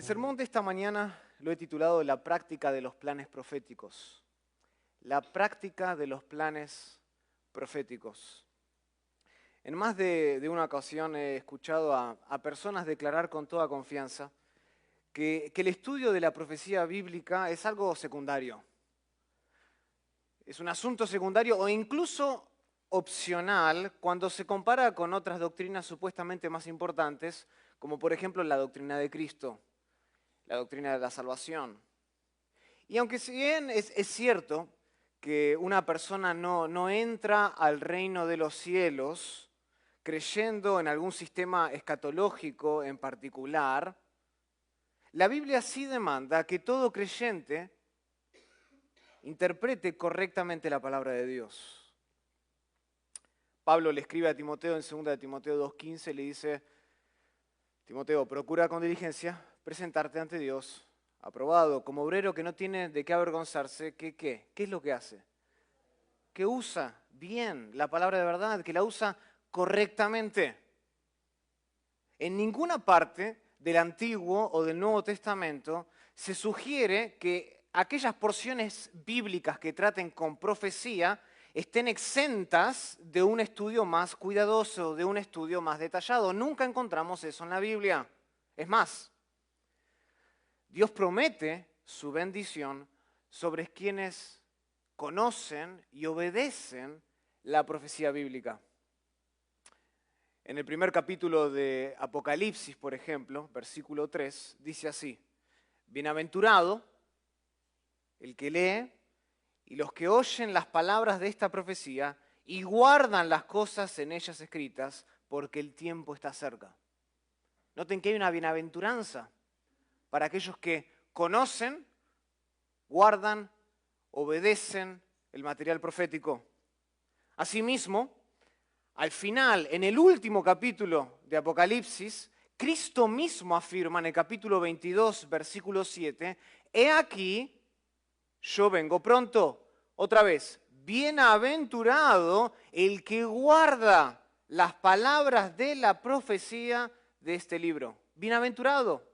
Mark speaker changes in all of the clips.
Speaker 1: sermón de esta mañana lo he titulado La práctica de los planes proféticos. La práctica de los planes proféticos. En más de una ocasión he escuchado a personas declarar con toda confianza que el estudio de la profecía bíblica es algo secundario. Es un asunto secundario o incluso opcional cuando se compara con otras doctrinas supuestamente más importantes, como por ejemplo la doctrina de Cristo, la doctrina de la salvación. Y aunque si bien es cierto que una persona no entra al reino de los cielos creyendo en algún sistema escatológico en particular, la Biblia sí demanda que todo creyente interprete correctamente la palabra de Dios. Pablo le escribe a Timoteo en 2 de Timoteo 2:15, le dice: Timoteo, procura con diligencia presentarte ante Dios, aprobado, como obrero que no tiene de qué avergonzarse. ¿Qué es lo que hace? Que usa bien la palabra de verdad, que la usa correctamente. En ninguna parte del Antiguo o del Nuevo Testamento se sugiere que aquellas porciones bíblicas que traten con profecía estén exentas de un estudio más cuidadoso, de un estudio más detallado. Nunca encontramos eso en la Biblia. Es más, Dios promete su bendición sobre quienes conocen y obedecen la profecía bíblica. En el primer capítulo de Apocalipsis, por ejemplo, versículo 3, dice así: Bienaventurado el que lee y los que oyen las palabras de esta profecía y guardan las cosas en ellas escritas, porque el tiempo está cerca. Noten que hay una bienaventuranza para aquellos que conocen, guardan, obedecen el material profético. Asimismo, al final, en el último capítulo de Apocalipsis, Cristo mismo afirma en el capítulo 22, versículo 7, «He aquí, yo vengo pronto». Otra vez, bienaventurado el que guarda las palabras de la profecía de este libro. Bienaventurado.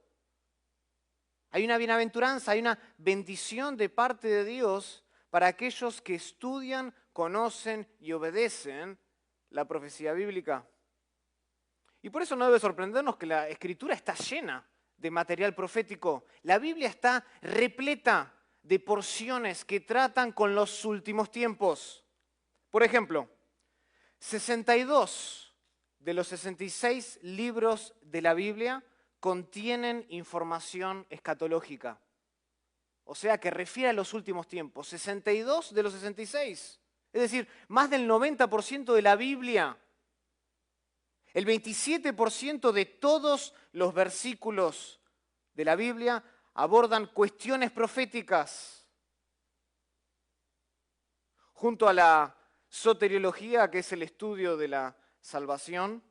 Speaker 1: Hay una bienaventuranza, hay una bendición de parte de Dios para aquellos que estudian, conocen y obedecen la profecía bíblica. Y por eso no debe sorprendernos que la Escritura está llena de material profético. La Biblia está repleta de porciones que tratan con los últimos tiempos. Por ejemplo, 62 de los 66 libros de la Biblia contienen información escatológica. O sea, que refiere a los últimos tiempos. 62 de los 66. Es decir, más del 90% de la Biblia. El 27% de todos los versículos de la Biblia abordan cuestiones proféticas. Junto a la soteriología, que es el estudio de la salvación,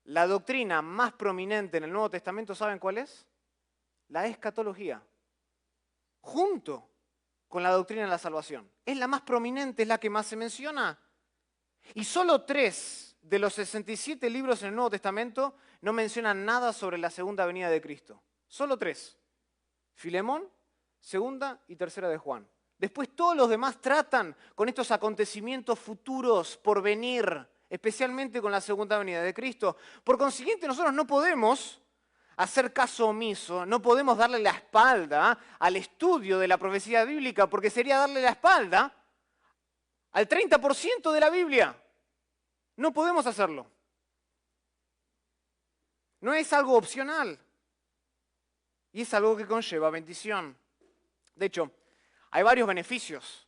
Speaker 1: la doctrina más prominente en el Nuevo Testamento, ¿saben cuál es? La escatología. Junto con la doctrina de la salvación. Es la más prominente, es la que más se menciona. Y solo 3 de los 67 libros en el Nuevo Testamento no mencionan nada sobre la segunda venida de Cristo. Solo 3. Filemón, segunda y tercera de Juan. Después todos los demás tratan con estos acontecimientos futuros por venir, especialmente con la segunda venida de Cristo. Por consiguiente, nosotros no podemos hacer caso omiso, no podemos darle la espalda al estudio de la profecía bíblica, porque sería darle la espalda al 30% de la Biblia. No podemos hacerlo. No es algo opcional. Y es algo que conlleva bendición. De hecho, hay varios beneficios.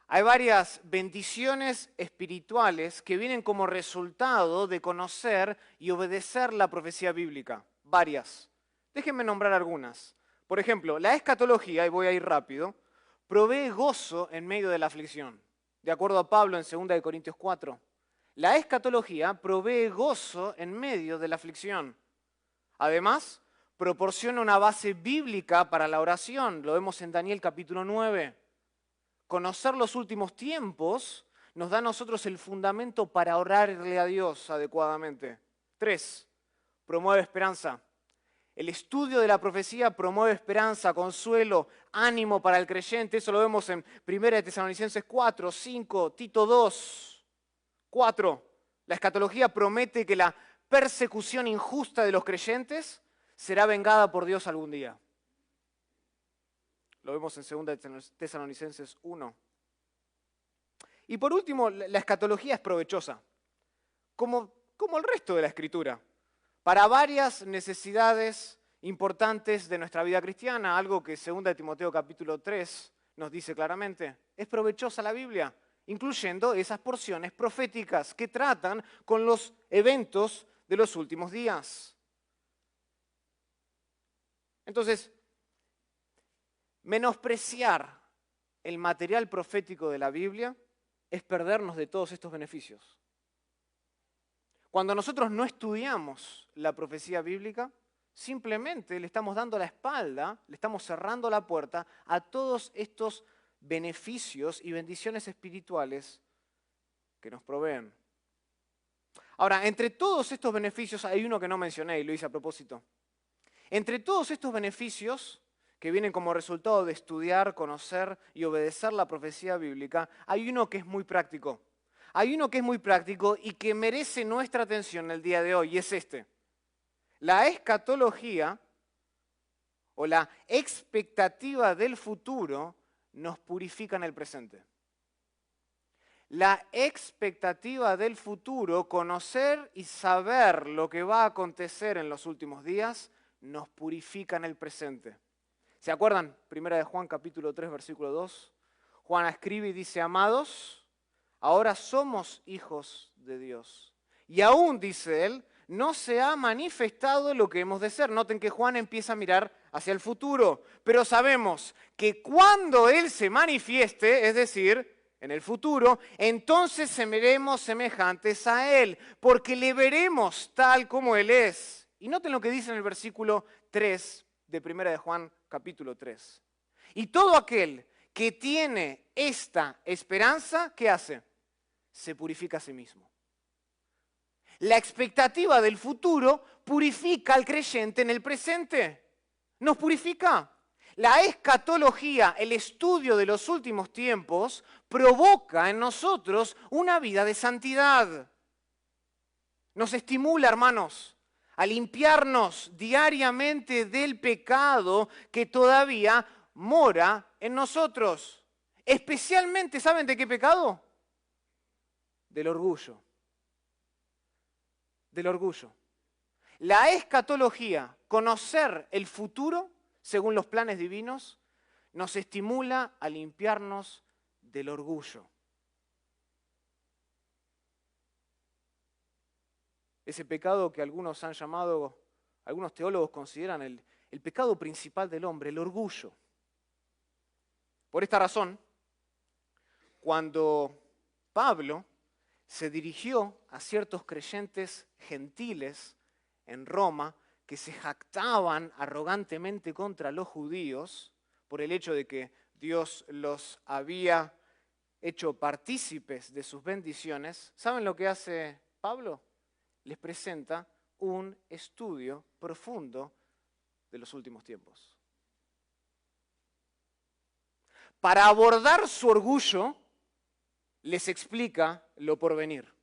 Speaker 1: Hay varias bendiciones espirituales que vienen como resultado de conocer y obedecer la profecía bíblica. Varias. Déjenme nombrar algunas. Por ejemplo, la escatología, y voy a ir rápido, provee gozo en medio de la aflicción. De acuerdo a Pablo en 2 Corintios 4. La escatología provee gozo en medio de la aflicción. Además, proporciona una base bíblica para la oración. Lo vemos en Daniel capítulo 9. Conocer los últimos tiempos nos da a nosotros el fundamento para orarle a Dios adecuadamente. 3. Promueve esperanza. El estudio de la profecía promueve esperanza, consuelo, ánimo para el creyente. Eso lo vemos en 1 Tesalonicenses 4, 5, Tito 2, 4. La escatología promete que la persecución injusta de los creyentes será vengada por Dios algún día. Lo vemos en 2 Tesalonicenses 1. Y por último, la escatología es provechosa, como el resto de la Escritura, para varias necesidades importantes de nuestra vida cristiana, algo que 2 Timoteo capítulo 3 nos dice claramente. Es provechosa la Biblia, incluyendo esas porciones proféticas que tratan con los eventos de los últimos días. Entonces, menospreciar el material profético de la Biblia es perdernos de todos estos beneficios. Cuando nosotros no estudiamos la profecía bíblica, simplemente le estamos dando la espalda, le estamos cerrando la puerta a todos estos beneficios y bendiciones espirituales que nos proveen. Ahora, entre todos estos beneficios hay uno que no mencioné y lo hice a propósito. Entre todos estos beneficios que vienen como resultado de estudiar, conocer y obedecer la profecía bíblica, hay uno que es muy práctico. Hay uno que es muy práctico y que merece nuestra atención el día de hoy, y es este. La escatología o la expectativa del futuro nos purifica en el presente. La expectativa del futuro, conocer y saber lo que va a acontecer en los últimos días, nos purifica en el presente. ¿Se acuerdan? 1 Juan capítulo 3, versículo 2. Juan escribe y dice, amados, ahora somos hijos de Dios. Y aún, dice él, no se ha manifestado lo que hemos de ser. Noten que Juan empieza a mirar hacia el futuro, pero sabemos que cuando Él se manifieste, es decir, en el futuro, entonces seremos semejantes a Él, porque le veremos tal como Él es. Y noten lo que dice en el versículo 3 de 1 de Juan capítulo 3. Y todo aquel que tiene esta esperanza, ¿qué hace? Se purifica a sí mismo. La expectativa del futuro purifica al creyente en el presente. Nos purifica. La escatología, el estudio de los últimos tiempos, provoca en nosotros una vida de santidad. Nos estimula, hermanos, a limpiarnos diariamente del pecado que todavía mora en nosotros. Especialmente, ¿saben de qué pecado? Del orgullo. Del orgullo. La escatología, conocer el futuro según los planes divinos, nos estimula a limpiarnos del orgullo. Ese pecado que algunos han llamado, algunos teólogos consideran el pecado principal del hombre, el orgullo. Por esta razón, cuando Pablo se dirigió a ciertos creyentes gentiles en Roma que se jactaban arrogantemente contra los judíos por el hecho de que Dios los había hecho partícipes de sus bendiciones, ¿saben lo que hace Pablo? Les presenta un estudio profundo de los últimos tiempos. Para abordar su orgullo, les explica lo porvenir.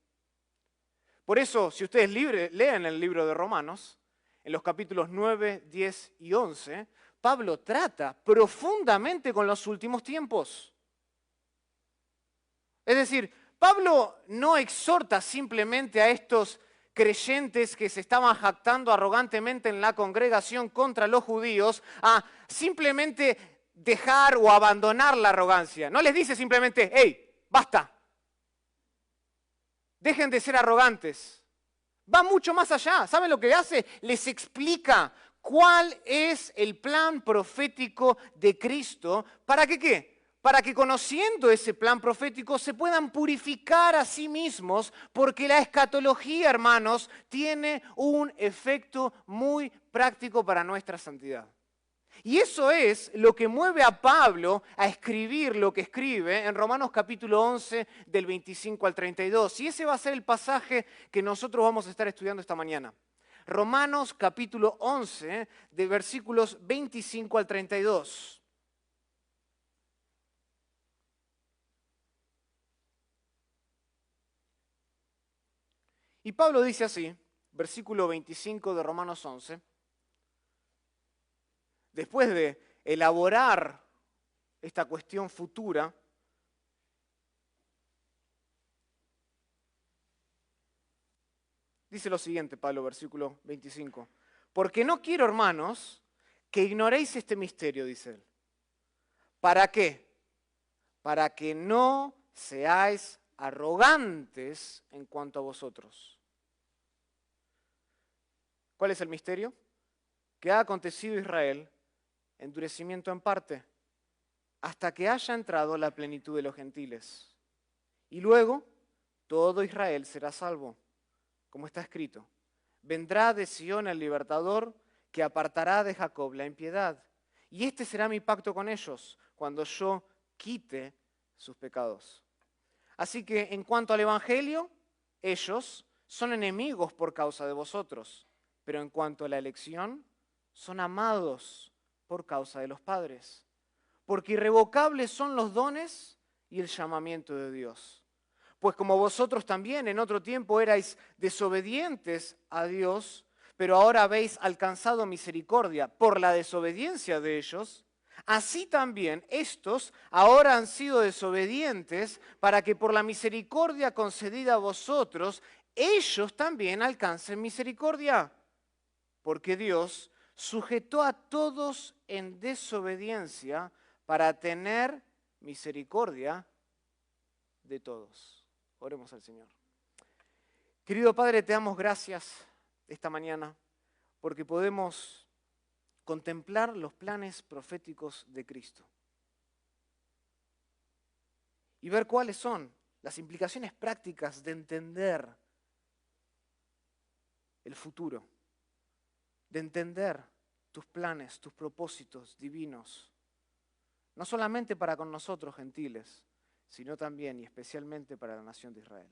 Speaker 1: Por eso, si ustedes leen el libro de Romanos, en los capítulos 9, 10 y 11, Pablo trata profundamente con los últimos tiempos. Es decir, Pablo no exhorta simplemente a estos creyentes que se estaban jactando arrogantemente en la congregación contra los judíos a simplemente dejar o abandonar la arrogancia. No les dice simplemente, hey, basta. Dejen de ser arrogantes. Va mucho más allá. ¿Saben lo que hace? Les explica cuál es el plan profético de Cristo. ¿Para que qué? Para que conociendo ese plan profético se puedan purificar a sí mismos, porque la escatología, hermanos, tiene un efecto muy práctico para nuestra santidad. Y eso es lo que mueve a Pablo a escribir lo que escribe en Romanos capítulo 11 del 25 al 32. Y ese va a ser el pasaje que nosotros vamos a estar estudiando esta mañana. Romanos capítulo 11, de versículos 25 al 32. Y Pablo dice así, versículo 25 de Romanos 11, después de elaborar esta cuestión futura, dice lo siguiente, Pablo, versículo 25. Porque no quiero, hermanos, que ignoréis este misterio, dice él. ¿Para qué? Para que no seáis arrogantes en cuanto a vosotros. ¿Cuál es el misterio? Que ha acontecido a Israel endurecimiento en parte, hasta que haya entrado la plenitud de los gentiles. Y luego todo Israel será salvo, como está escrito. Vendrá de Sión el libertador, que apartará de Jacob la impiedad. Y este será mi pacto con ellos, cuando yo quite sus pecados. Así que en cuanto al Evangelio, ellos son enemigos por causa de vosotros, pero en cuanto a la elección, son amados por causa de los padres. Porque irrevocables son los dones y el llamamiento de Dios. Pues como vosotros también en otro tiempo erais desobedientes a Dios, pero ahora habéis alcanzado misericordia por la desobediencia de ellos, así también estos ahora han sido desobedientes para que por la misericordia concedida a vosotros, ellos también alcancen misericordia. Porque Dios sujetó a todos en desobediencia para tener misericordia de todos. Oremos al Señor. Querido Padre, te damos gracias esta mañana porque podemos contemplar los planes proféticos de Cristo y ver cuáles son las implicaciones prácticas de entender el futuro, de entender tus planes, tus propósitos divinos, no solamente para con nosotros gentiles, sino también y especialmente para la nación de Israel.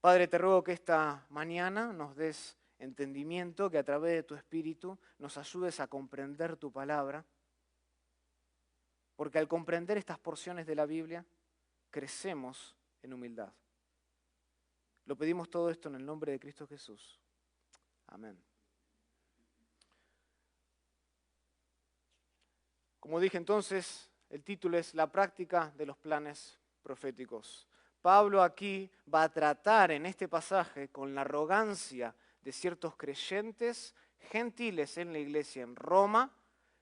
Speaker 1: Padre, te ruego que esta mañana nos des entendimiento, que a través de tu Espíritu nos ayudes a comprender tu palabra, porque al comprender estas porciones de la Biblia, crecemos en humildad. Lo pedimos todo esto en el nombre de Cristo Jesús. Amén. Como dije entonces, el título es La práctica de los planes proféticos. Pablo aquí va a tratar en este pasaje con la arrogancia de ciertos creyentes gentiles en la iglesia en Roma,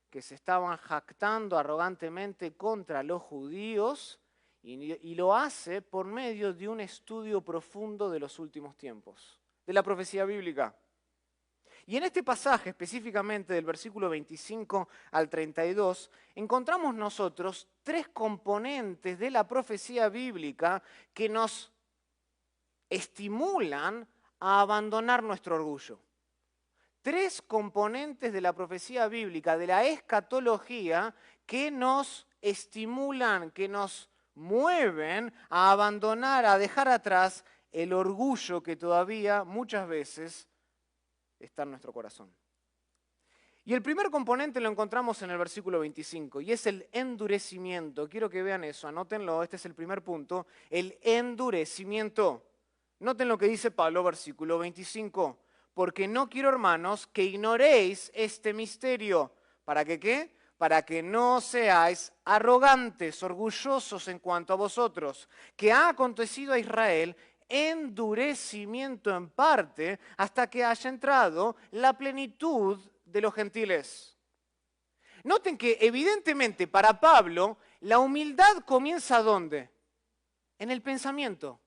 Speaker 1: que se estaban jactando arrogantemente contra los judíos, y lo hace por medio de un estudio profundo de los últimos tiempos, de la profecía bíblica. Y en este pasaje, específicamente del versículo 25 al 32, encontramos nosotros tres componentes de la profecía bíblica que nos estimulan a abandonar nuestro orgullo. Tres componentes de la profecía bíblica, de la escatología, que nos estimulan, que nos mueven a abandonar, a dejar atrás el orgullo que todavía muchas veces está en nuestro corazón. Y el primer componente lo encontramos en el versículo 25 y es el endurecimiento. Quiero que vean eso, anótenlo, este es el primer punto, el endurecimiento. Noten lo que dice Pablo, versículo 25. Porque no quiero, hermanos, que ignoréis este misterio. ¿Para que qué? Para que no seáis arrogantes, orgullosos en cuanto a vosotros, que ha acontecido a Israel endurecimiento en parte hasta que haya entrado la plenitud de los gentiles. Noten que evidentemente para Pablo la humildad comienza ¿dónde? En el pensamiento.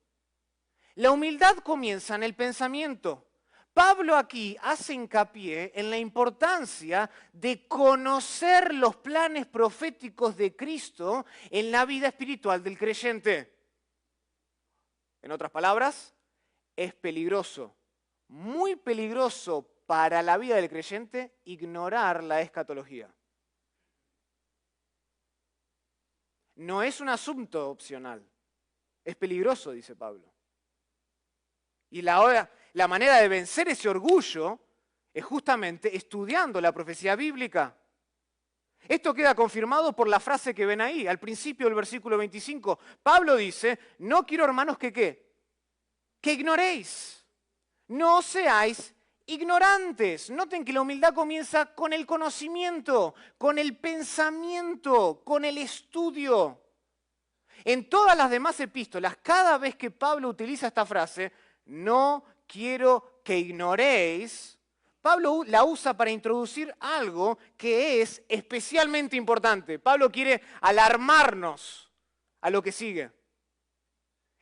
Speaker 1: La humildad comienza en el pensamiento. Pablo aquí hace hincapié en la importancia de conocer los planes proféticos de Cristo en la vida espiritual del creyente. En otras palabras, es peligroso, muy peligroso para la vida del creyente ignorar la escatología. No es un asunto opcional, es peligroso, dice Pablo. Y La manera de vencer ese orgullo es justamente estudiando la profecía bíblica. Esto queda confirmado por la frase que ven ahí, al principio del versículo 25. Pablo dice, no quiero, hermanos, que ¿qué? Que ignoréis. No seáis ignorantes. Noten que la humildad comienza con el conocimiento, con el pensamiento, con el estudio. En todas las demás epístolas, cada vez que Pablo utiliza esta frase, no quiero que ignoréis, Pablo la usa para introducir algo que es especialmente importante. Pablo quiere alarmarnos a lo que sigue.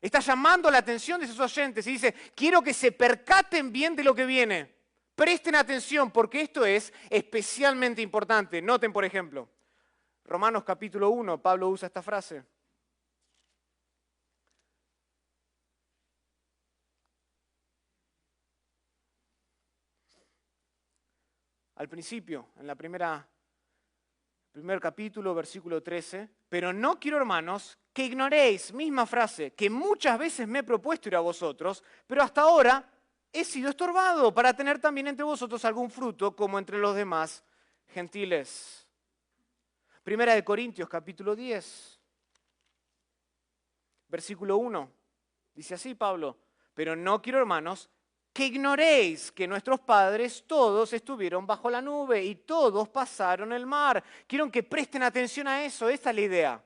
Speaker 1: Está llamando la atención de sus oyentes y dice, quiero que se percaten bien de lo que viene. Presten atención porque esto es especialmente importante. Noten, por ejemplo, Romanos capítulo 1, Pablo usa esta frase. Al principio, en primer capítulo, versículo 13, pero no quiero, hermanos, que ignoréis, misma frase, que muchas veces me he propuesto ir a vosotros, pero hasta ahora he sido estorbado para tener también entre vosotros algún fruto como entre los demás gentiles. Primera de Corintios, capítulo 10, versículo 1, dice así Pablo, pero no quiero, hermanos, que ignoréis que nuestros padres todos estuvieron bajo la nube y todos pasaron el mar. Quiero que presten atención a eso, esta es la idea.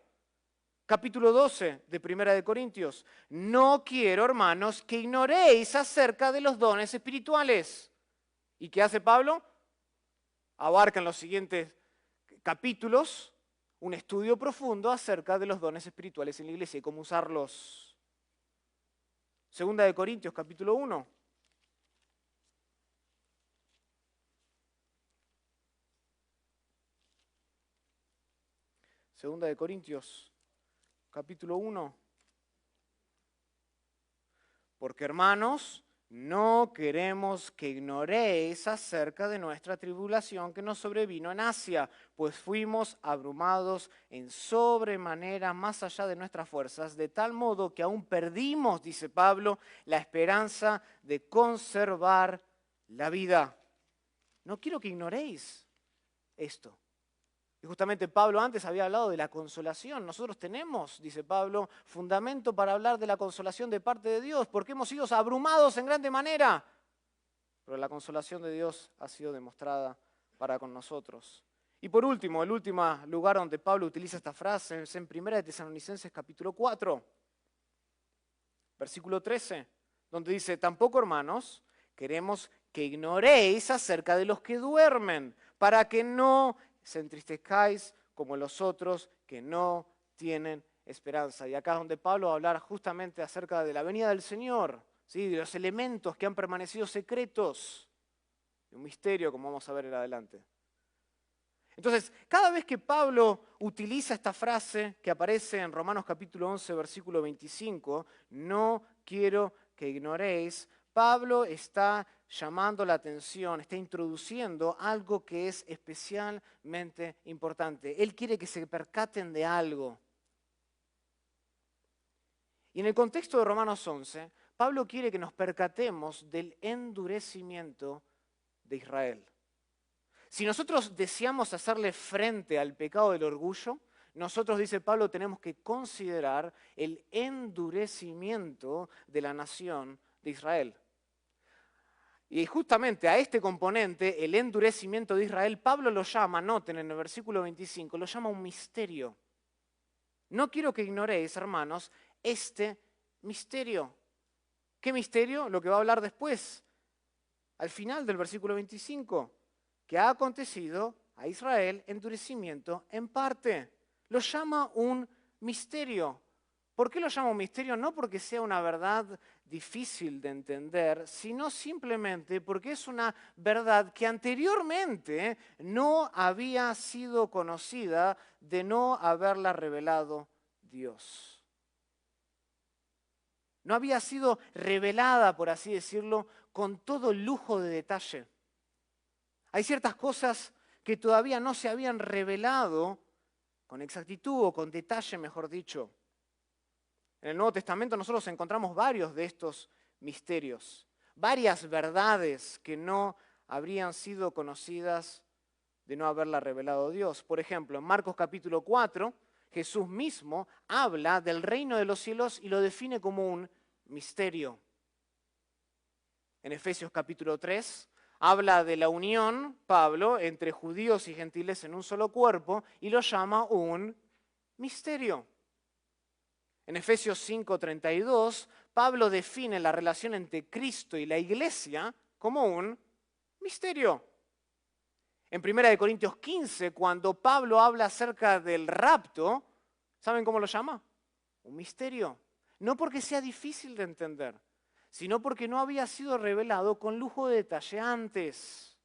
Speaker 1: Capítulo 12 de Primera de Corintios. No quiero, hermanos, que ignoréis acerca de los dones espirituales. ¿Y qué hace Pablo? Abarca en los siguientes capítulos un estudio profundo acerca de los dones espirituales en la iglesia y cómo usarlos. Segunda de Corintios, capítulo 1. Segunda de Corintios, capítulo 1. Porque, hermanos, no queremos que ignoréis acerca de nuestra tribulación que nos sobrevino en Asia, pues fuimos abrumados en sobremanera más allá de nuestras fuerzas, de tal modo que aún perdimos, dice Pablo, la esperanza de conservar la vida. No quiero que ignoréis esto. Y justamente Pablo antes había hablado de la consolación. Nosotros tenemos, dice Pablo, fundamento para hablar de la consolación de parte de Dios, porque hemos sido abrumados en grande manera. Pero la consolación de Dios ha sido demostrada para con nosotros. Y por último, el último lugar donde Pablo utiliza esta frase es en 1 de Tesalonicenses capítulo 4, versículo 13, donde dice, tampoco, hermanos, queremos que ignoréis acerca de los que duermen, para que no se entristezcáis como los otros que no tienen esperanza. Y acá es donde Pablo va a hablar justamente acerca de la venida del Señor, ¿sí? De los elementos que han permanecido secretos, de un misterio como vamos a ver en adelante. Entonces, cada vez que Pablo utiliza esta frase que aparece en Romanos capítulo 11, versículo 25, no quiero que ignoréis, Pablo está llamando la atención, está introduciendo algo que es especialmente importante. Él quiere que se percaten de algo. Y en el contexto de Romanos 11, Pablo quiere que nos percatemos del endurecimiento de Israel. Si nosotros deseamos hacerle frente al pecado del orgullo, nosotros, dice Pablo, tenemos que considerar el endurecimiento de la nación de Israel. Y justamente a este componente, el endurecimiento de Israel, Pablo lo llama, noten en el versículo 25, lo llama un misterio. No quiero que ignoréis, hermanos, este misterio. ¿Qué misterio? Lo que va a hablar después, al final del versículo 25, que ha acontecido a Israel endurecimiento en parte. Lo llama un misterio. ¿Por qué lo llama un misterio? No porque sea una verdad difícil de entender, sino simplemente porque es una verdad que anteriormente no había sido conocida de no haberla revelado Dios. No había sido revelada, por así decirlo, con todo lujo de detalle. Hay ciertas cosas que todavía no se habían revelado con exactitud o con detalle, mejor dicho. En el Nuevo Testamento nosotros encontramos varios de estos misterios, varias verdades que no habrían sido conocidas de no haberla revelado Dios. Por ejemplo, en Marcos capítulo 4, Jesús mismo habla del reino de los cielos y lo define como un misterio. En Efesios capítulo 3 habla de la unión, Pablo, entre judíos y gentiles en un solo cuerpo y lo llama un misterio. En Efesios 5:32, Pablo define la relación entre Cristo y la iglesia como un misterio. En 1 Corintios 15, cuando Pablo habla acerca del rapto, ¿saben cómo lo llama? Un misterio. No porque sea difícil de entender, sino porque no había sido revelado con lujo de detalle antes.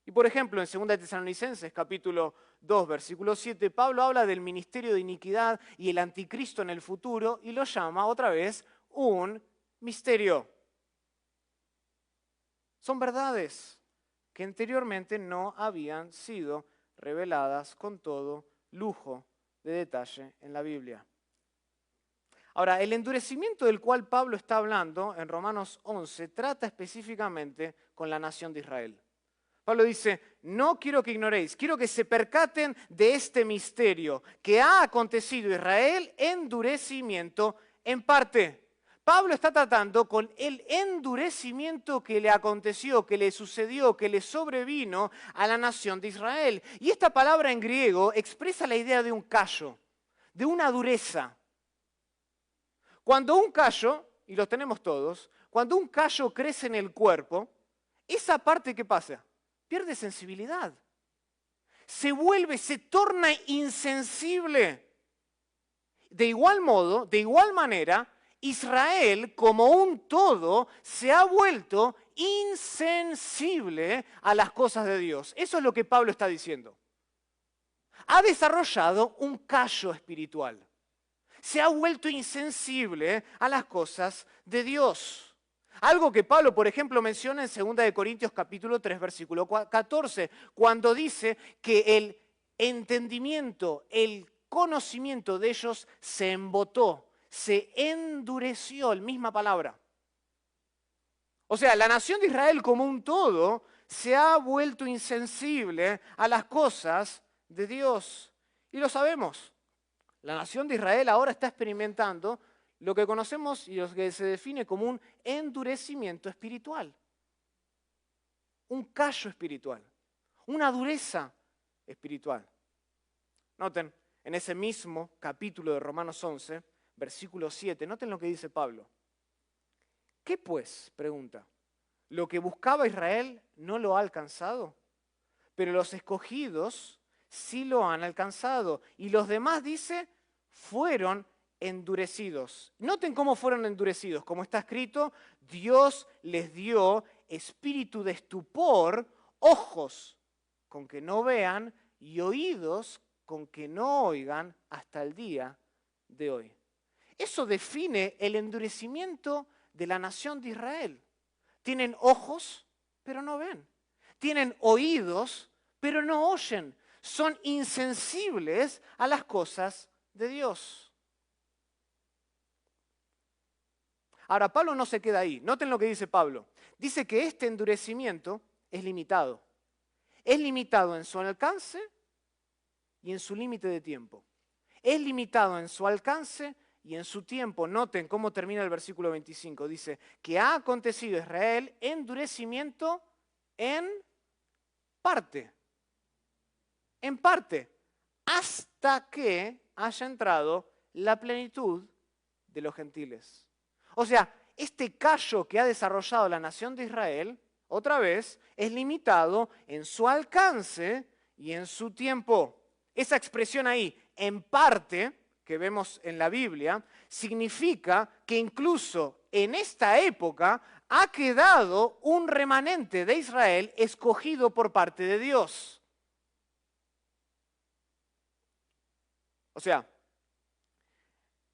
Speaker 1: Y por ejemplo, en 2 Tesalonicenses capítulo 2, versículo 7, Pablo habla del ministerio de iniquidad y el anticristo en el futuro y lo llama otra vez un misterio. Son verdades que anteriormente no habían sido reveladas con todo lujo de detalle en la Biblia. Ahora, el endurecimiento del cual Pablo está hablando en Romanos 11 trata específicamente con la nación de Israel. Pablo dice, no quiero que ignoréis, quiero que se percaten de este misterio que ha acontecido a Israel, endurecimiento en parte. Pablo está tratando con el endurecimiento que le aconteció, que le sucedió, que le sobrevino a la nación de Israel. Y esta palabra en griego expresa la idea de un callo, de una dureza. Cuando un callo, y lo tenemos todos, cuando un callo crece en el cuerpo, esa parte, ¿qué pasa? Pierde sensibilidad. Se torna insensible. De igual modo, de igual manera, Israel como un todo se ha vuelto insensible a las cosas de Dios. Eso es lo que Pablo está diciendo. Ha desarrollado un callo espiritual. Se ha vuelto insensible a las cosas de Dios. Algo que Pablo, por ejemplo, menciona en 2 Corintios capítulo 3, versículo 14, cuando dice que el entendimiento, el conocimiento de ellos se embotó, se endureció, la misma palabra. O sea, la nación de Israel como un todo se ha vuelto insensible a las cosas de Dios. Y lo sabemos. La nación de Israel ahora está experimentando lo que conocemos y lo que se define como un endurecimiento espiritual. Un callo espiritual. Una dureza espiritual. Noten, en ese mismo capítulo de Romanos 11, versículo 7, noten lo que dice Pablo. ¿Qué pues? Pregunta. ¿Lo que buscaba Israel no lo ha alcanzado? Pero los escogidos sí lo han alcanzado. Y los demás, dice, fueron endurecidos. Noten cómo fueron endurecidos. Como está escrito, Dios les dio espíritu de estupor, ojos con que no vean y oídos con que no oigan hasta el día de hoy. Eso define el endurecimiento de la nación de Israel. Tienen ojos, pero no ven. Tienen oídos, pero no oyen. Son insensibles a las cosas de Dios. Ahora, Pablo no se queda ahí. Noten lo que dice Pablo. Dice que este endurecimiento es limitado. Es limitado en su alcance y en su límite de tiempo. Es limitado en su alcance y en su tiempo. Noten cómo termina el versículo 25. Dice que ha acontecido a Israel endurecimiento en parte. En parte. Hasta que haya entrado la plenitud de los gentiles. O sea, este callo que ha desarrollado la nación de Israel, otra vez, es limitado en su alcance y en su tiempo. Esa expresión ahí, en parte, que vemos en la Biblia, significa que incluso en esta época ha quedado un remanente de Israel escogido por parte de Dios. O sea,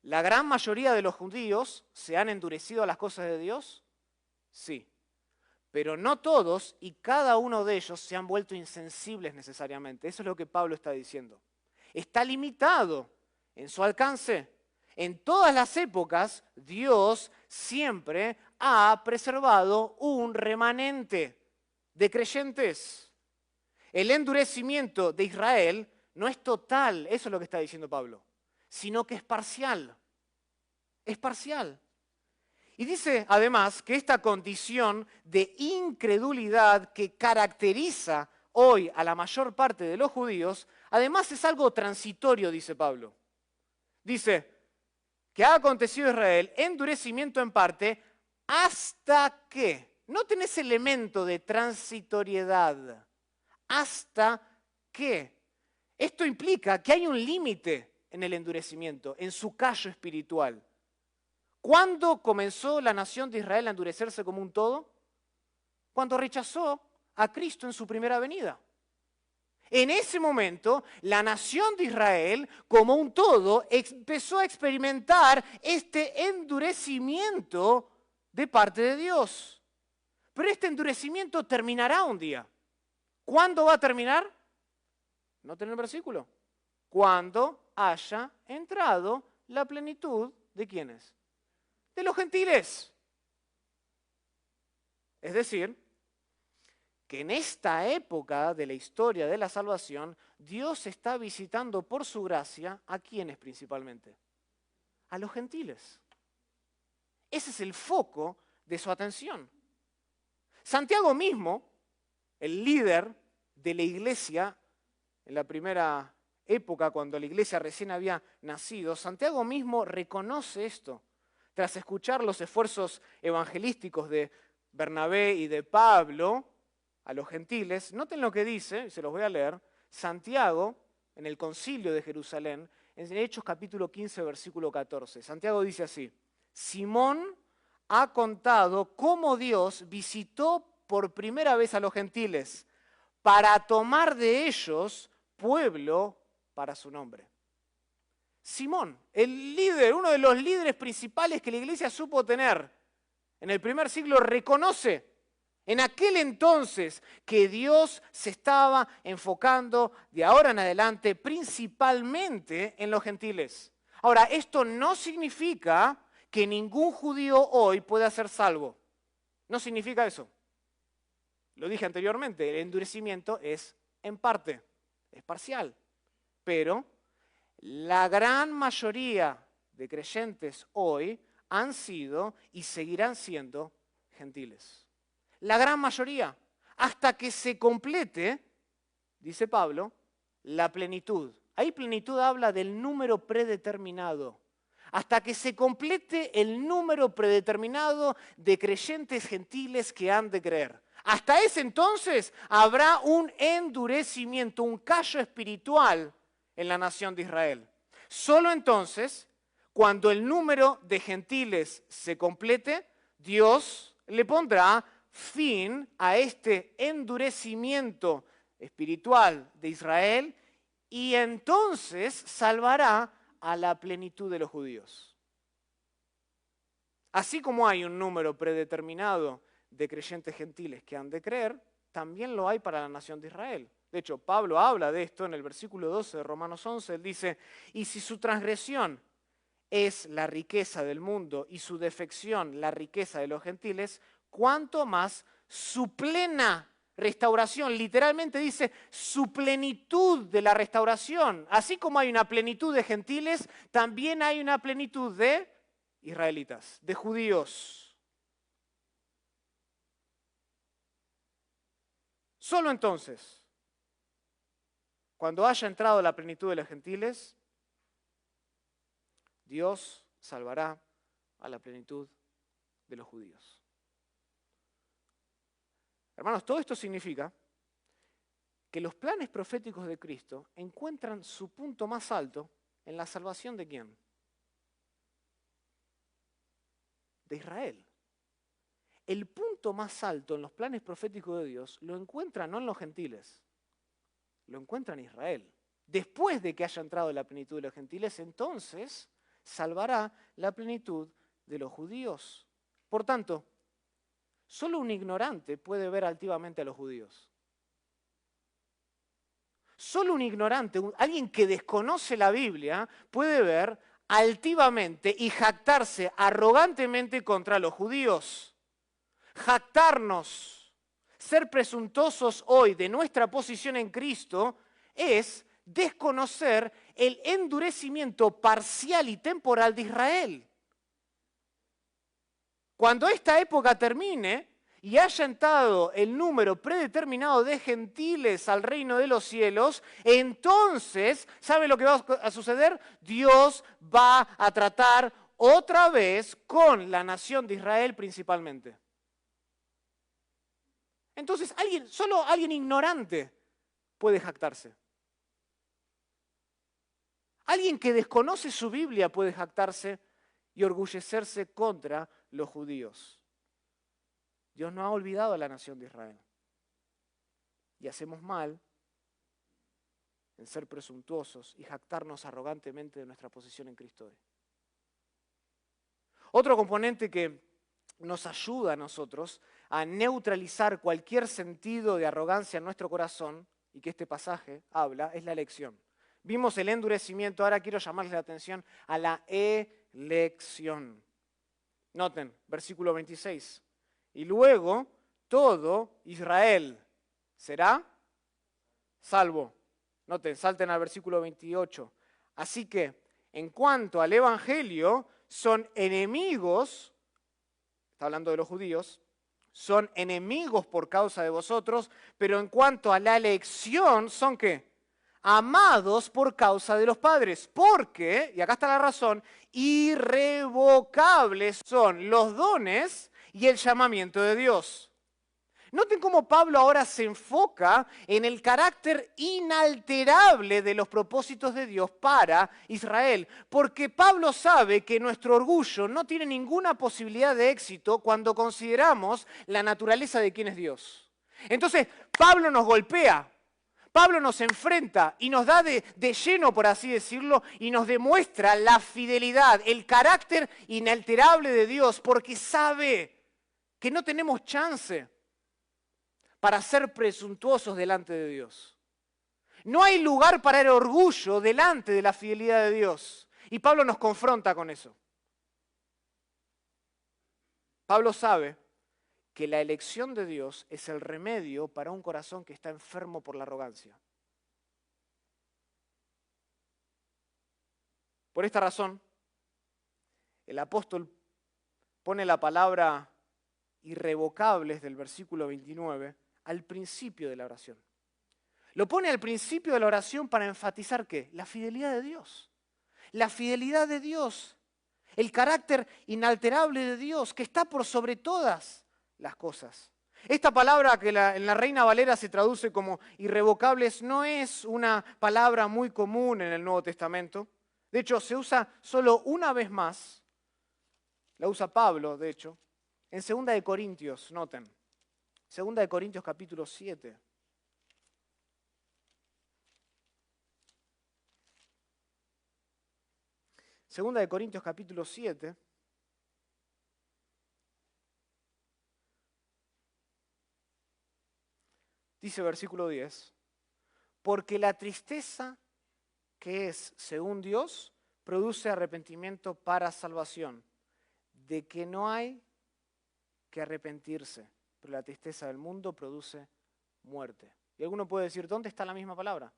Speaker 1: ¿la gran mayoría de los judíos se han endurecido a las cosas de Dios? Sí. Pero no todos y cada uno de ellos se han vuelto insensibles necesariamente. Eso es lo que Pablo está diciendo. Está limitado en su alcance, En todas las épocas, Dios siempre ha preservado un remanente de creyentes. El endurecimiento de Israel no es total, eso es lo que está diciendo Pablo, sino que es parcial. Es parcial. Y dice además que esta condición de incredulidad que caracteriza hoy a la mayor parte de los judíos, además es algo transitorio, dice Pablo. Dice que ha acontecido en Israel endurecimiento en parte hasta que, no tenés elemento de transitoriedad, hasta que. Esto implica que hay un límite en el endurecimiento, en su callo espiritual. ¿Cuándo comenzó la nación de Israel a endurecerse como un todo? Cuando rechazó a Cristo en su primera venida. En ese momento, la nación de Israel, como un todo, empezó a experimentar este endurecimiento de parte de Dios. Pero este endurecimiento terminará un día. ¿Cuándo va a terminar? No tiene el versículo. Cuando haya entrado la plenitud de ¿quiénes? De los gentiles. Es decir, que en esta época de la historia de la salvación, Dios está visitando por su gracia a ¿quiénes principalmente? A los gentiles. Ese es el foco de su atención. Santiago mismo, el líder de la iglesia en la primera época, cuando la iglesia recién había nacido, Santiago mismo reconoce esto. Tras escuchar los esfuerzos evangelísticos de Bernabé y de Pablo a los gentiles, noten lo que dice, y se los voy a leer, Santiago, en el concilio de Jerusalén, en Hechos capítulo 15, versículo 14. Santiago dice así: Simón ha contado cómo Dios visitó por primera vez a los gentiles para tomar de ellos pueblo para su nombre. Simón, el líder, uno de los líderes principales que la iglesia supo tener en el primer siglo, reconoce en aquel entonces que Dios se estaba enfocando de ahora en adelante principalmente en los gentiles. Ahora, esto no significa que ningún judío hoy pueda ser salvo. No significa eso. Lo dije anteriormente, el endurecimiento es en parte, es parcial. Pero la gran mayoría de creyentes hoy han sido y seguirán siendo gentiles. La gran mayoría, hasta que se complete, dice Pablo, la plenitud. Ahí plenitud habla del número predeterminado. Hasta que se complete el número predeterminado de creyentes gentiles que han de creer. Hasta ese entonces habrá un endurecimiento, un callo espiritual en la nación de Israel. Solo entonces, cuando el número de gentiles se complete, Dios le pondrá fin a este endurecimiento espiritual de Israel y entonces salvará a la plenitud de los judíos. Así como hay un número predeterminado de creyentes gentiles que han de creer, también lo hay para la nación de Israel. De hecho, Pablo habla de esto en el versículo 12 de Romanos 11. Él dice, y si su transgresión es la riqueza del mundo y su defección la riqueza de los gentiles, ¿cuánto más su plena restauración? Literalmente dice su plenitud de la restauración. Así como hay una plenitud de gentiles, también hay una plenitud de israelitas, de judíos. Solo entonces, cuando haya entrado la plenitud de los gentiles, Dios salvará a la plenitud de los judíos. Hermanos, todo esto significa que los planes proféticos de Cristo encuentran su punto más alto en la salvación ¿de quién? De Israel. El punto más alto en los planes proféticos de Dios lo encuentra no en los gentiles, lo encuentra en Israel. Después de que haya entrado la plenitud de los gentiles, entonces salvará la plenitud de los judíos. Por tanto, solo un ignorante puede ver altivamente a los judíos. Solo un ignorante, alguien que desconoce la Biblia, puede ver altivamente y jactarse arrogantemente contra los judíos. Jactarnos, ser presuntuosos hoy de nuestra posición en Cristo es desconocer el endurecimiento parcial y temporal de Israel. Cuando esta época termine y haya entrado el número predeterminado de gentiles al reino de los cielos, entonces, ¿sabe lo que va a suceder? Dios va a tratar otra vez con la nación de Israel principalmente. Entonces, solo alguien ignorante puede jactarse. Alguien que desconoce su Biblia puede jactarse y orgullecerse contra los judíos. Dios no ha olvidado a la nación de Israel. Y hacemos mal en ser presuntuosos y jactarnos arrogantemente de nuestra posición en Cristo hoy. Otro componente que nos ayuda a nosotros a neutralizar cualquier sentido de arrogancia en nuestro corazón, y que este pasaje habla, es la elección. Vimos el endurecimiento, ahora quiero llamarles la atención a la elección. Noten, versículo 26. Y luego todo Israel será salvo. Noten, salten al versículo 28. Así que, en cuanto al evangelio, son enemigos, está hablando de los judíos, son enemigos por causa de vosotros, pero en cuanto a la elección, ¿son qué? Amados por causa de los padres, porque, y acá está la razón, irrevocables son los dones y el llamamiento de Dios. Noten cómo Pablo ahora se enfoca en el carácter inalterable de los propósitos de Dios para Israel, porque Pablo sabe que nuestro orgullo no tiene ninguna posibilidad de éxito cuando consideramos la naturaleza de quién es Dios. Entonces, Pablo nos golpea, Pablo nos enfrenta y nos da de lleno, por así decirlo, y nos demuestra la fidelidad, el carácter inalterable de Dios, porque sabe que no tenemos chance para ser presuntuosos delante de Dios. No hay lugar para el orgullo delante de la fidelidad de Dios. Y Pablo nos confronta con eso. Pablo sabe que la elección de Dios es el remedio para un corazón que está enfermo por la arrogancia. Por esta razón, el apóstol pone la palabra irrevocables del versículo 29 al principio de la oración. Lo pone al principio de la oración para enfatizar ¿qué? La fidelidad de Dios. La fidelidad de Dios, el carácter inalterable de Dios que está por sobre todas las cosas. Esta palabra que en la Reina Valera se traduce como irrevocables no es una palabra muy común en el Nuevo Testamento. De hecho, se usa solo una vez más. La usa Pablo, de hecho, en 2 de Corintios, noten. 2 de Corintios capítulo 7. Segunda de Corintios capítulo 7. Dice versículo 10. Porque la tristeza que es según Dios produce arrepentimiento para salvación, de que no hay que arrepentirse, pero la tristeza del mundo produce muerte. Y alguno puede decir, ¿dónde está la misma palabra?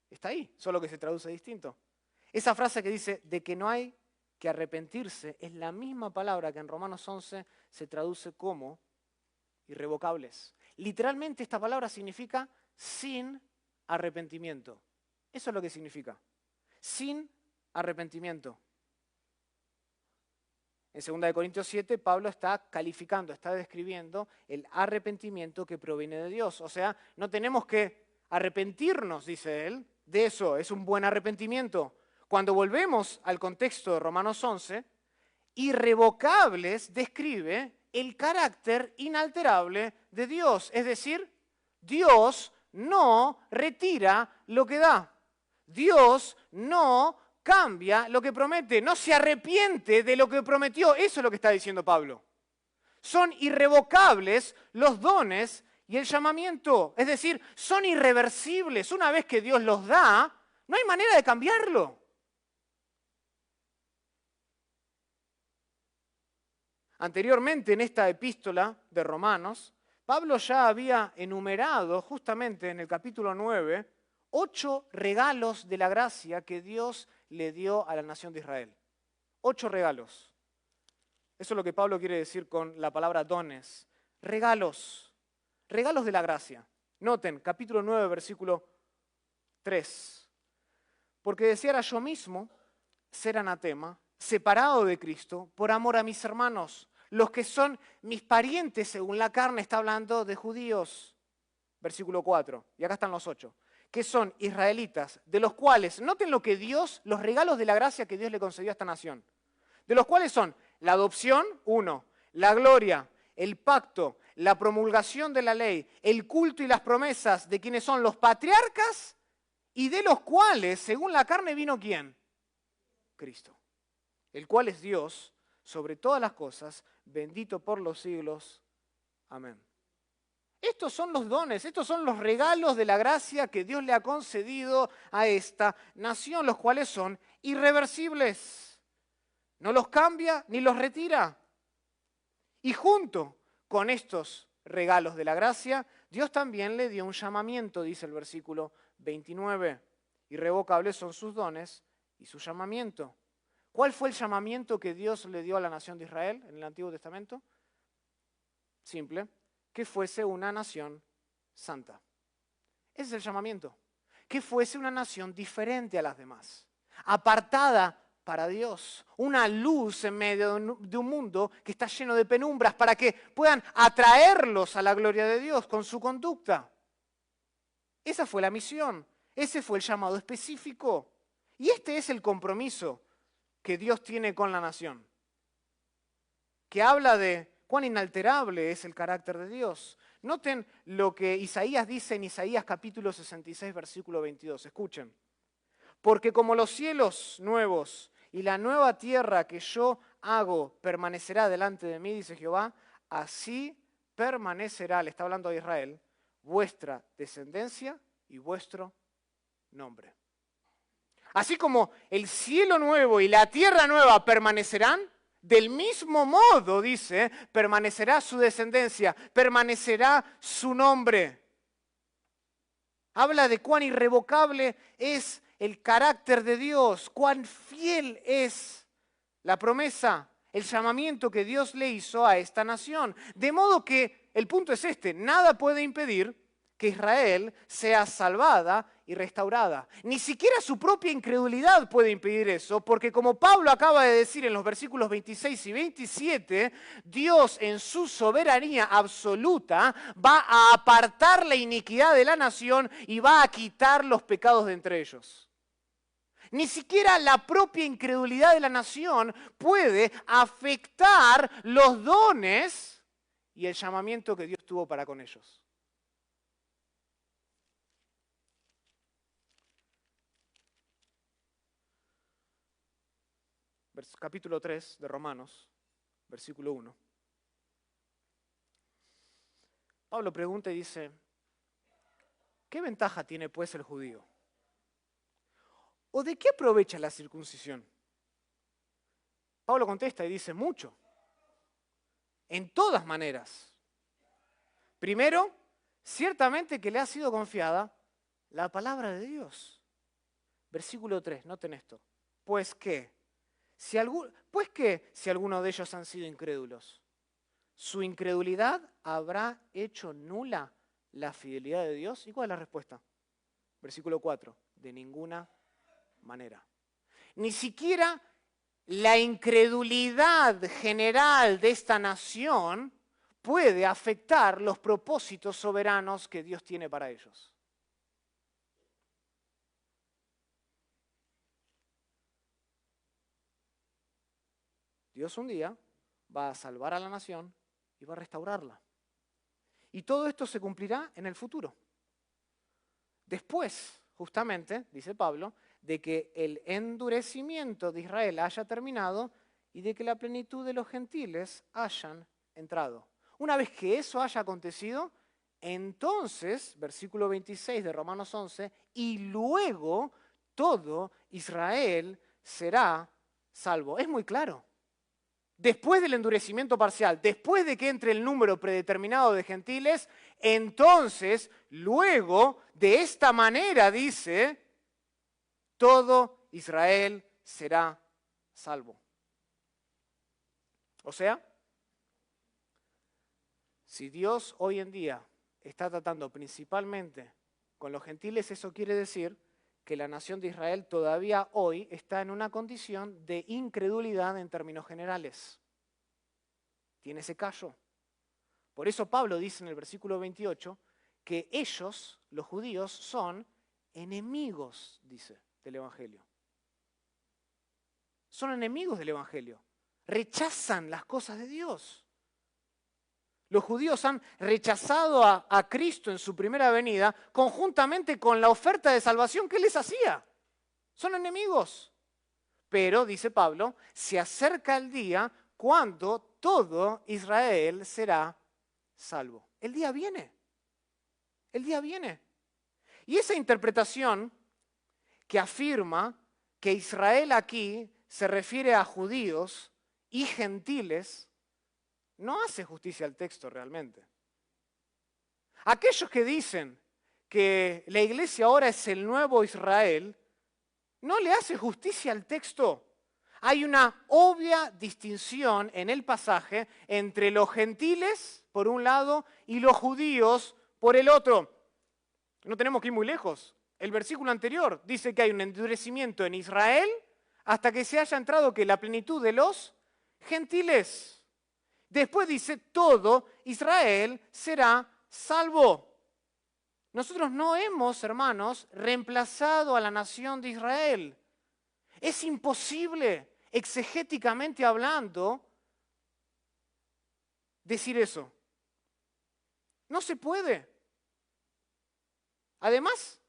Speaker 1: Está ahí, solo que se traduce distinto. Esa frase que dice, de que no hay que arrepentirse, es la misma palabra que en Romanos 11 se traduce como irrevocables. Literalmente esta palabra significa sin arrepentimiento. Eso es lo que significa. Sin arrepentimiento. En 2 de Corintios 7, Pablo está calificando, está describiendo el arrepentimiento que proviene de Dios. O sea, no tenemos que arrepentirnos, dice él, de eso. Es un buen arrepentimiento. Cuando volvemos al contexto de Romanos 11, irrevocables describe el carácter inalterable de Dios. Es decir, Dios no retira lo que da. Dios no cambia lo que promete, no se arrepiente de lo que prometió. Eso es lo que está diciendo Pablo. Son irrevocables los dones y el llamamiento. Es decir, son irreversibles. Una vez que Dios los da, no hay manera de cambiarlo. Anteriormente en esta epístola de Romanos, Pablo ya había enumerado justamente en el capítulo 9 8 regalos de la gracia que Dios le dio a la nación de Israel. 8 regalos. Eso es lo que Pablo quiere decir con la palabra dones. Regalos. Regalos de la gracia. Noten, capítulo 9, versículo 3. Porque deseara yo mismo ser anatema, separado de Cristo, por amor a mis hermanos, los que son mis parientes según la carne, está hablando de judíos. Versículo 4, y acá están los 8, que son israelitas, de los cuales, noten lo que Dios, los regalos de la gracia que Dios le concedió a esta nación, de los cuales son la adopción, 1, la gloria, el pacto, la promulgación de la ley, el culto y las promesas de quienes son los patriarcas y de los cuales, según la carne, vino ¿quién? Cristo, el cual es Dios sobre todas las cosas, bendito por los siglos. Amén. Estos son los dones, estos son los regalos de la gracia que Dios le ha concedido a esta nación, los cuales son irreversibles. No los cambia ni los retira. Y junto con estos regalos de la gracia, Dios también le dio un llamamiento, dice el versículo 29. Irrevocables son sus dones y su llamamiento. ¿Cuál fue el llamamiento que Dios le dio a la nación de Israel en el Antiguo Testamento? Simple, que fuese una nación santa. Ese es el llamamiento. Que fuese una nación diferente a las demás, apartada para Dios, una luz en medio de un mundo que está lleno de penumbras para que puedan atraerlos a la gloria de Dios con su conducta. Esa fue la misión, ese fue el llamado específico. Y este es el compromiso que Dios tiene con la nación, que habla de cuán inalterable es el carácter de Dios. Noten lo que Isaías dice en Isaías capítulo 66, versículo 22. Escuchen. Porque como los cielos nuevos y la nueva tierra que yo hago permanecerá delante de mí, dice Jehová, así permanecerá, le está hablando a Israel, vuestra descendencia y vuestro nombre. Así como el cielo nuevo y la tierra nueva permanecerán, del mismo modo, dice, permanecerá su descendencia, permanecerá su nombre. Habla de cuán irrevocable es el carácter de Dios, cuán fiel es la promesa, el llamamiento que Dios le hizo a esta nación. De modo que el punto es este, nada puede impedir que Israel sea salvada y restaurada. Ni siquiera su propia incredulidad puede impedir eso, porque como Pablo acaba de decir en los versículos 26 y 27, Dios en su soberanía absoluta va a apartar la iniquidad de la nación y va a quitar los pecados de entre ellos. Ni siquiera la propia incredulidad de la nación puede afectar los dones y el llamamiento que Dios tuvo para con ellos. Capítulo 3 de Romanos, versículo 1. Pablo pregunta y dice, ¿qué ventaja tiene pues el judío? ¿O de qué aprovecha la circuncisión? Pablo contesta y dice, mucho. En todas maneras. Primero, ciertamente que le ha sido confiada la palabra de Dios. Versículo 3, noten esto. Pues que, si alguno de ellos han sido incrédulos, ¿su incredulidad habrá hecho nula la fidelidad de Dios? ¿Y cuál es la respuesta? Versículo 4, de ninguna manera. Ni siquiera la incredulidad general de esta nación puede afectar los propósitos soberanos que Dios tiene para ellos. Dios un día va a salvar a la nación y va a restaurarla. Y todo esto se cumplirá en el futuro. Después, justamente, dice Pablo, de que el endurecimiento de Israel haya terminado y de que la plenitud de los gentiles hayan entrado. Una vez que eso haya acontecido, entonces, versículo 26 de Romanos 11, y luego todo Israel será salvo. Es muy claro. después del endurecimiento parcial, después de que entre el número predeterminado de gentiles, entonces, luego, de esta manera, dice, todo Israel será salvo. O sea, si Dios hoy en día está tratando principalmente con los gentiles, eso quiere decir que la nación de Israel todavía hoy está en una condición de incredulidad en términos generales. Tiene ese callo. Por eso Pablo dice en el versículo 28 que ellos, los judíos, son enemigos, dice, del Evangelio. Son enemigos del Evangelio. Rechazan las cosas de Dios. Los judíos han rechazado a Cristo en su primera venida conjuntamente con la oferta de salvación que Él les hacía. Son enemigos. Pero, dice Pablo, se acerca el día cuando todo Israel será salvo. El día viene. El día viene. Y esa interpretación que afirma que Israel aquí se refiere a judíos y gentiles, no hace justicia al texto realmente. Aquellos que dicen que la iglesia ahora es el nuevo Israel, no le hace justicia al texto. Hay una obvia distinción en el pasaje entre los gentiles, por un lado, y los judíos, por el otro. No tenemos que ir muy lejos. El versículo anterior dice que hay un endurecimiento en Israel hasta que se haya entrado que la plenitud de los gentiles. Después dice, todo Israel será salvo. Nosotros no hemos, hermanos, reemplazado a la nación de Israel. Es imposible, exegéticamente hablando, decir eso. No se puede. Además,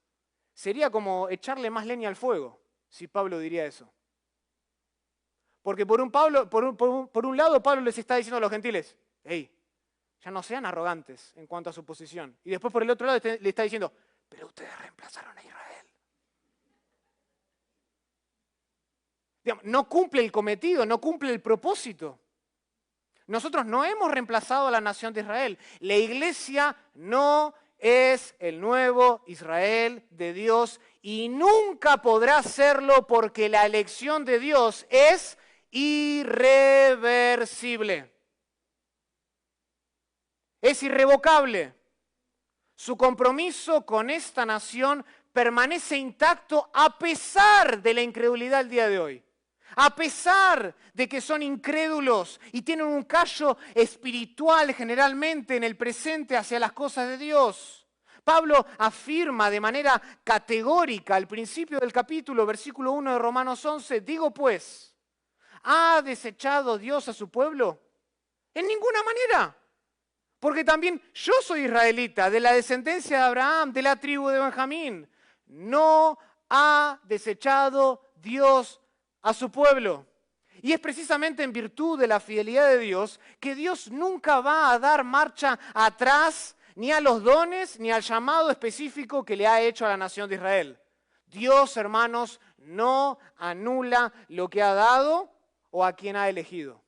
Speaker 1: sería como echarle más leña al fuego, si Pablo diría eso. Porque por un lado Pablo les está diciendo a los gentiles, hey, ya no sean arrogantes en cuanto a su posición. Y después por el otro lado le está diciendo, pero ustedes reemplazaron a Israel. Digamos, no cumple el cometido, no cumple el propósito. Nosotros no hemos reemplazado a la nación de Israel. La iglesia no es el nuevo Israel de Dios y nunca podrá serlo porque la elección de Dios es irreversible. Es irrevocable. Su compromiso con esta nación permanece intacto a pesar de la incredulidad del día de hoy. A pesar de que son incrédulos y tienen un callo espiritual generalmente en el presente hacia las cosas de Dios. Pablo afirma de manera categórica al principio del capítulo, versículo 1 de Romanos 11, digo pues, ¿ha desechado Dios a su pueblo? En ninguna manera. Porque también yo soy israelita, de la descendencia de Abraham, de la tribu de Benjamín. No ha desechado Dios a su pueblo. Y es precisamente en virtud de la fidelidad de Dios que Dios nunca va a dar marcha atrás ni a los dones ni al llamado específico que le ha hecho a la nación de Israel. Dios, hermanos, no anula lo que ha dado o a quien ha elegido.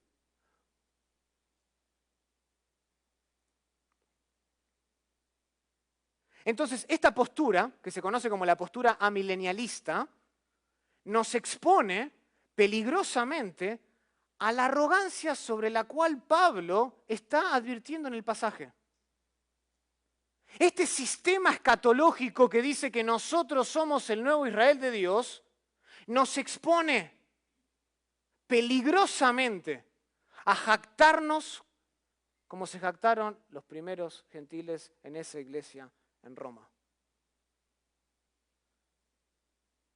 Speaker 1: Entonces, esta postura, que se conoce como la postura amilenialista, nos expone peligrosamente a la arrogancia sobre la cual Pablo está advirtiendo en el pasaje. Este sistema escatológico que dice que nosotros somos el nuevo Israel de Dios, nos expone peligrosamente a jactarnos como se jactaron los primeros gentiles en esa iglesia en Roma.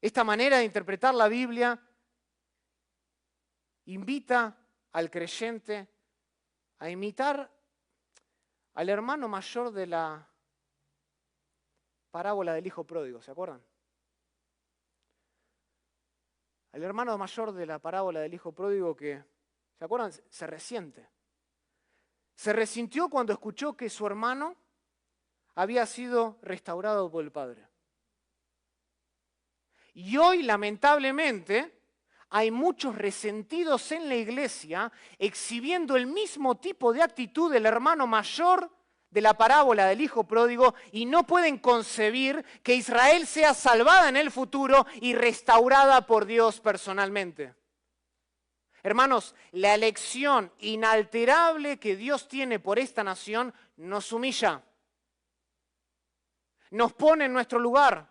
Speaker 1: Esta manera de interpretar la Biblia invita al creyente a imitar al hermano mayor de la parábola del hijo pródigo, ¿se acuerdan? Al hermano mayor de la parábola del hijo pródigo que, ¿se acuerdan? Se resiente. Se resintió cuando escuchó que su hermano había sido restaurado por el Padre. Y hoy, lamentablemente, hay muchos resentidos en la iglesia exhibiendo el mismo tipo de actitud del hermano mayor de la parábola del hijo pródigo y no pueden concebir que Israel sea salvada en el futuro y restaurada por Dios personalmente. Hermanos, la elección inalterable que Dios tiene por esta nación nos humilla, nos pone en nuestro lugar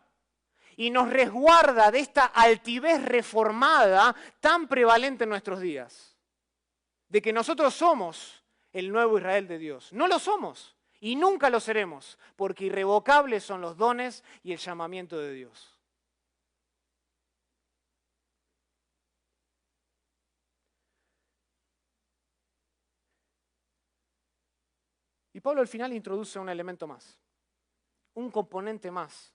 Speaker 1: y nos resguarda de esta altivez reformada tan prevalente en nuestros días, de que nosotros somos el nuevo Israel de Dios. No lo somos y nunca lo seremos, porque irrevocables son los dones y el llamamiento de Dios. Y Pablo al final introduce un elemento más, un componente más,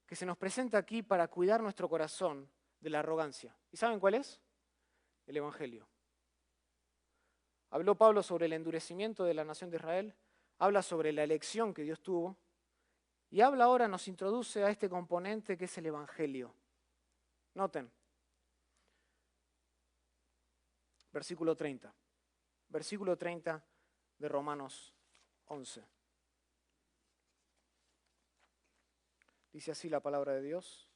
Speaker 1: que se nos presenta aquí para cuidar nuestro corazón de la arrogancia. ¿Y saben cuál es? El Evangelio. Habló Pablo sobre el endurecimiento de la nación de Israel, habla sobre la elección que Dios tuvo, y habla ahora, nos introduce a este componente que es el Evangelio. Noten, versículo 30 de Romanos 11. Dice así la palabra de Dios.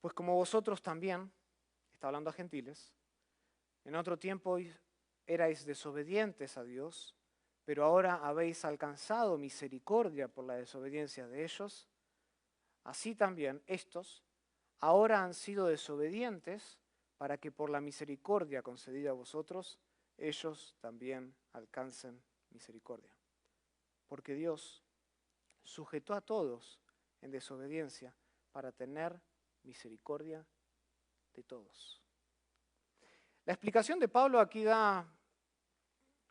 Speaker 1: Pues como vosotros también, está hablando a gentiles, en otro tiempo erais desobedientes a Dios, pero ahora habéis alcanzado misericordia por la desobediencia de ellos, así también estos ahora han sido desobedientes para que por la misericordia concedida a vosotros, ellos también alcancen misericordia. Porque Dios sujetó a todos en desobediencia para tener misericordia de todos. La explicación de Pablo aquí da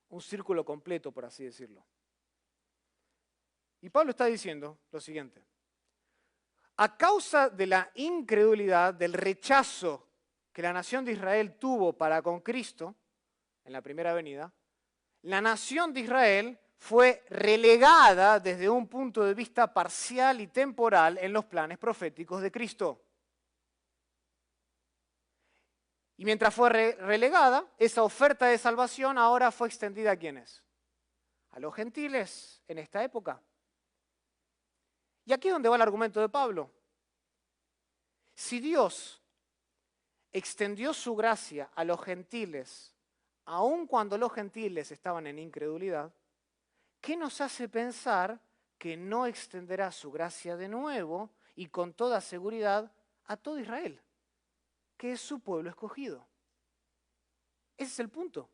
Speaker 1: un círculo completo, por así decirlo. Y Pablo está diciendo lo siguiente: a causa de la incredulidad, del rechazo que la nación de Israel tuvo para con Cristo en la primera venida, la nación de Israel fue relegada desde un punto de vista parcial y temporal en los planes proféticos de Cristo. Y mientras fue relegada, esa oferta de salvación ahora fue extendida ¿a quiénes? A los gentiles en esta época. Y aquí es donde va el argumento de Pablo. Si Dios extendió su gracia a los gentiles, aun cuando los gentiles estaban en incredulidad, ¿qué nos hace pensar que no extenderá su gracia de nuevo y con toda seguridad a todo Israel, que es su pueblo escogido? Ese es el punto.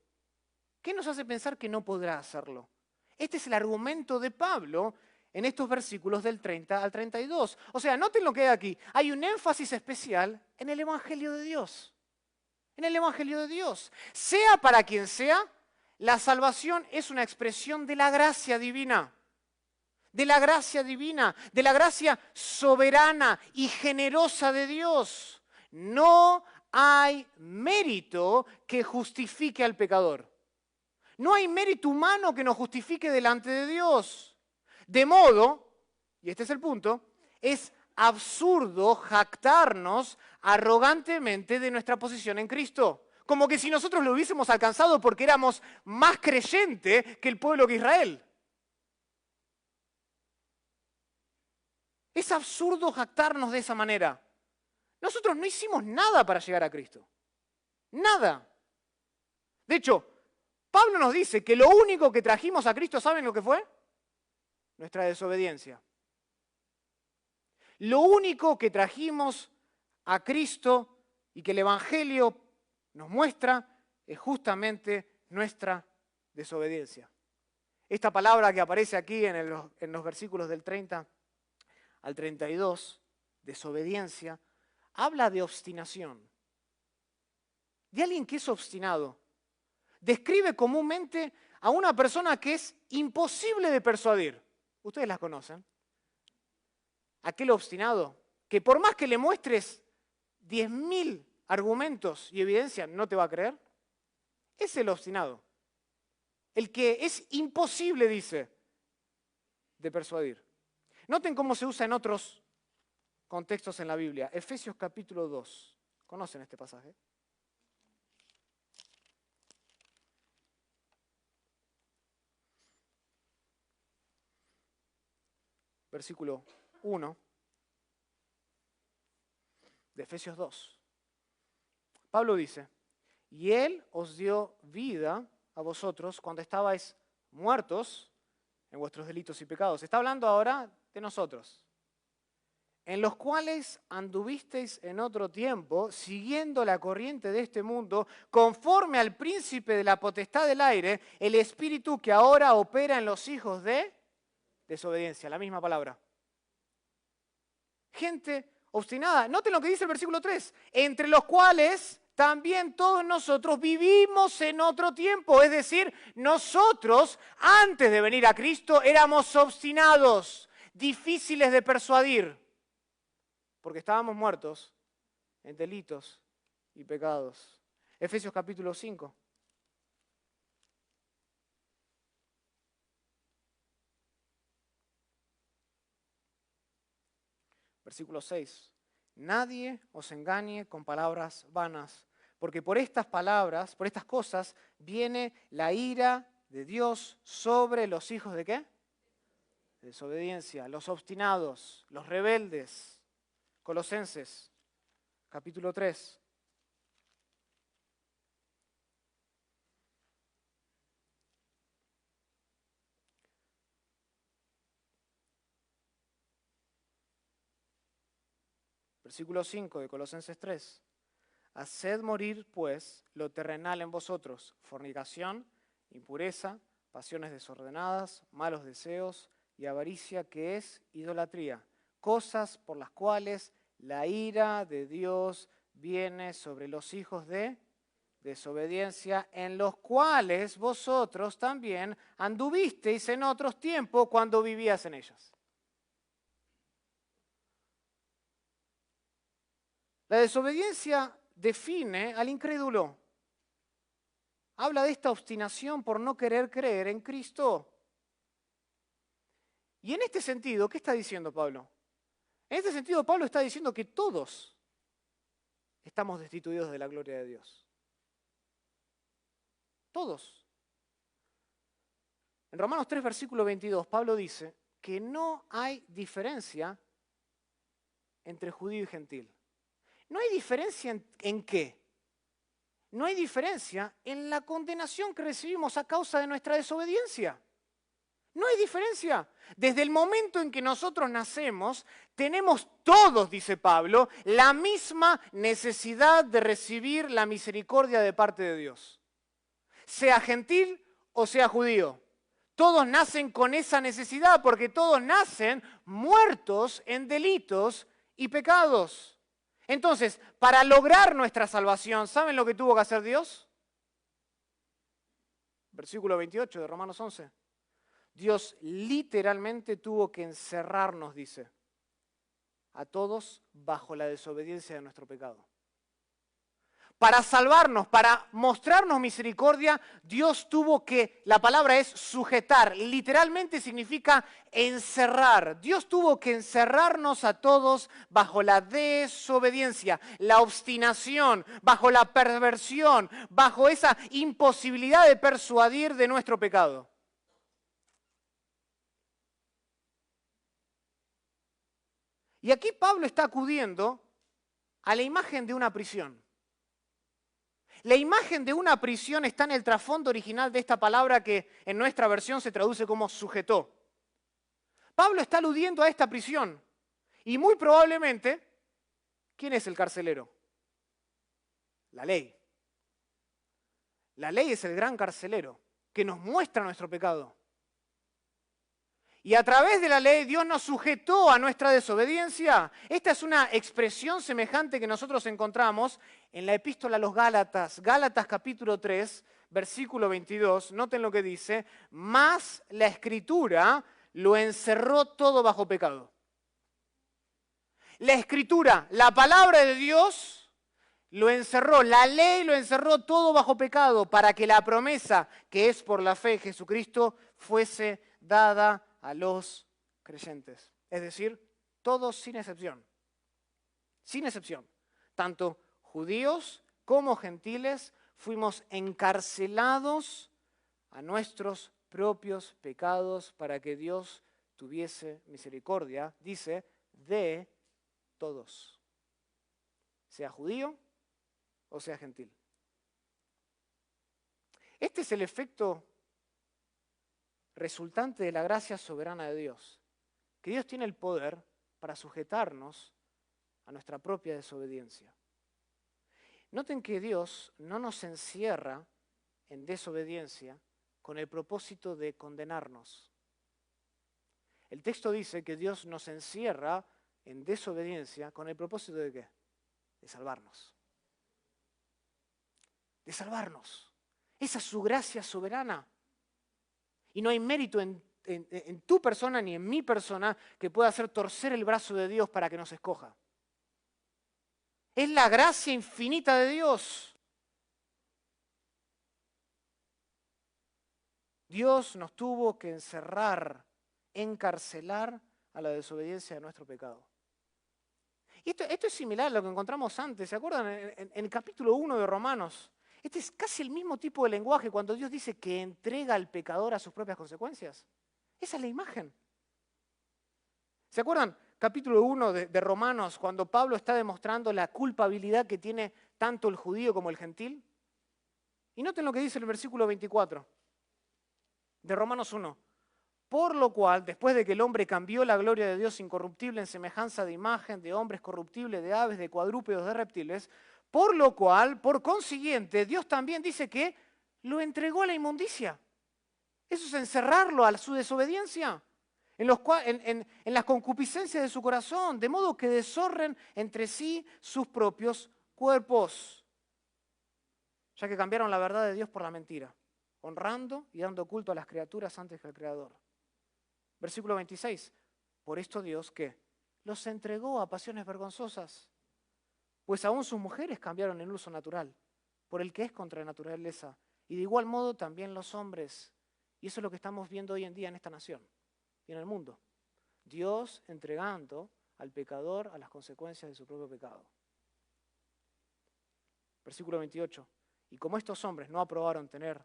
Speaker 1: ¿Qué nos hace pensar que no podrá hacerlo? Este es el argumento de Pablo en estos versículos del 30 al 32. O sea, noten lo que hay aquí. Hay un énfasis especial en el Evangelio de Dios. En el Evangelio de Dios. Sea para quien sea, la salvación es una expresión de la gracia divina. De la gracia divina, de la gracia soberana y generosa de Dios. No hay mérito que justifique al pecador. No hay mérito humano que nos justifique delante de Dios. De modo, y este es el punto, es absurdo jactarnos arrogantemente de nuestra posición en Cristo. Como que si nosotros lo hubiésemos alcanzado porque éramos más creyentes que el pueblo que Israel. Es absurdo jactarnos de esa manera. Nosotros no hicimos nada para llegar a Cristo. Nada. De hecho, Pablo nos dice que lo único que trajimos a Cristo, ¿saben lo que fue? Nuestra desobediencia. Lo único que trajimos a Cristo y que el Evangelio nos muestra es justamente nuestra desobediencia. Esta palabra que aparece aquí en los versículos del 30 al 32, desobediencia, habla de obstinación. De alguien que es obstinado. Describe comúnmente a una persona que es imposible de persuadir. Ustedes las conocen. Aquel obstinado que por más que le muestres 10.000 argumentos y evidencia, no te va a creer. Es el obstinado. El que es imposible, dice, de persuadir. Noten cómo se usa en otros contextos en la Biblia. Efesios capítulo 2. ¿Conocen este pasaje? Versículo 1 de Efesios 2. Pablo dice, y Él os dio vida a vosotros cuando estabais muertos en vuestros delitos y pecados. Está hablando ahora de nosotros, en los cuales anduvisteis en otro tiempo, siguiendo la corriente de este mundo, conforme al príncipe de la potestad del aire, el espíritu que ahora opera en los hijos de desobediencia, la misma palabra. Gente obstinada. Noten lo que dice el versículo 3. Entre los cuales también todos nosotros vivimos en otro tiempo. Es decir, nosotros, antes de venir a Cristo, éramos obstinados, difíciles de persuadir, porque estábamos muertos en delitos y pecados. Efesios capítulo 5. Versículo 6. Nadie os engañe con palabras vanas, porque por estas palabras, por estas cosas, viene la ira de Dios sobre los hijos ¿de qué? De desobediencia, los obstinados, los rebeldes. Colosenses, capítulo 3. Versículo 5 de Colosenses 3. Haced morir, pues, lo terrenal en vosotros, fornicación, impureza, pasiones desordenadas, malos deseos y avaricia, que es idolatría, cosas por las cuales la ira de Dios viene sobre los hijos de desobediencia, en los cuales vosotros también anduvisteis en otros tiempos cuando vivías en ellas. La desobediencia define al incrédulo. Habla de esta obstinación por no querer creer en Cristo. Y en este sentido, ¿qué está diciendo Pablo? En este sentido, Pablo está diciendo que todos estamos destituidos de la gloria de Dios. Todos. En Romanos 3, versículo 22, Pablo dice que no hay diferencia entre judío y gentil. No hay diferencia en qué. No hay diferencia en la condenación que recibimos a causa de nuestra desobediencia. No hay diferencia. Desde el momento en que nosotros nacemos, tenemos todos, dice Pablo, la misma necesidad de recibir la misericordia de parte de Dios. Sea gentil o sea judío. Todos nacen con esa necesidad porque todos nacen muertos en delitos y pecados. Entonces, para lograr nuestra salvación, ¿saben lo que tuvo que hacer Dios? Versículo 28 de Romanos 11. Dios literalmente tuvo que encerrarnos, dice, a todos bajo la desobediencia de nuestro pecado. Para salvarnos, para mostrarnos misericordia, Dios tuvo que, la palabra es sujetar, literalmente significa encerrar. Dios tuvo que encerrarnos a todos bajo la desobediencia, la obstinación, bajo la perversión, bajo esa imposibilidad de persuadir de nuestro pecado. Y aquí Pablo está acudiendo a la imagen de una prisión. La imagen de una prisión está en el trasfondo original de esta palabra que en nuestra versión se traduce como sujetó. Pablo está aludiendo a esta prisión y muy probablemente, ¿quién es el carcelero? La ley. La ley es el gran carcelero que nos muestra nuestro pecado. Y a través de la ley Dios nos sujetó a nuestra desobediencia. Esta es una expresión semejante que nosotros encontramos en la epístola a los Gálatas. Gálatas capítulo 3, versículo 22. Noten lo que dice. Mas la Escritura lo encerró todo bajo pecado. La Escritura, la palabra de Dios, lo encerró. La ley lo encerró todo bajo pecado para que la promesa que es por la fe en Jesucristo fuese dada a los creyentes. Es decir, todos sin excepción. sin excepción. Tanto judíos como gentiles fuimos encarcelados a nuestros propios pecados para que Dios tuviese misericordia, dice, de todos, sea judío o sea gentil. Este es el efecto resultante de la gracia soberana de Dios, que Dios tiene el poder para sujetarnos a nuestra propia desobediencia. Noten que Dios no nos encierra en desobediencia con el propósito de condenarnos. El texto dice que Dios nos encierra en desobediencia con el propósito de ¿qué? De salvarnos. De salvarnos. Esa es su gracia soberana. Y no hay mérito en tu persona ni en mi persona que pueda hacer torcer el brazo de Dios para que nos escoja. Es la gracia infinita de Dios. Dios nos tuvo que encerrar, encarcelar a la desobediencia de nuestro pecado. Y esto es similar a lo que encontramos antes. ¿Se acuerdan? En el capítulo 1 de Romanos. Este es casi el mismo tipo de lenguaje cuando Dios dice que entrega al pecador a sus propias consecuencias. Esa es la imagen. ¿Se acuerdan? Capítulo 1 de Romanos, cuando Pablo está demostrando la culpabilidad que tiene tanto el judío como el gentil. Y noten lo que dice el versículo 24 de Romanos 1. Por lo cual, después de que el hombre cambió la gloria de Dios incorruptible en semejanza de imagen, de hombres corruptibles, de aves, de cuadrúpedos, de reptiles, por lo cual, por consiguiente, Dios también dice que lo entregó a la inmundicia. Eso es encerrarlo a su desobediencia, en las concupiscencias de su corazón, de modo que deshonren entre sí sus propios cuerpos, ya que cambiaron la verdad de Dios por la mentira, honrando y dando culto a las criaturas antes que al Creador. Versículo 26. Por esto Dios, ¿qué? Los entregó a pasiones vergonzosas, pues aún sus mujeres cambiaron el uso natural por el que es contra la naturaleza, y de igual modo también los hombres. Y eso es lo que estamos viendo hoy en día en esta nación y en el mundo. Dios entregando al pecador a las consecuencias de su propio pecado. Versículo 28. Y como estos hombres no aprobaron tener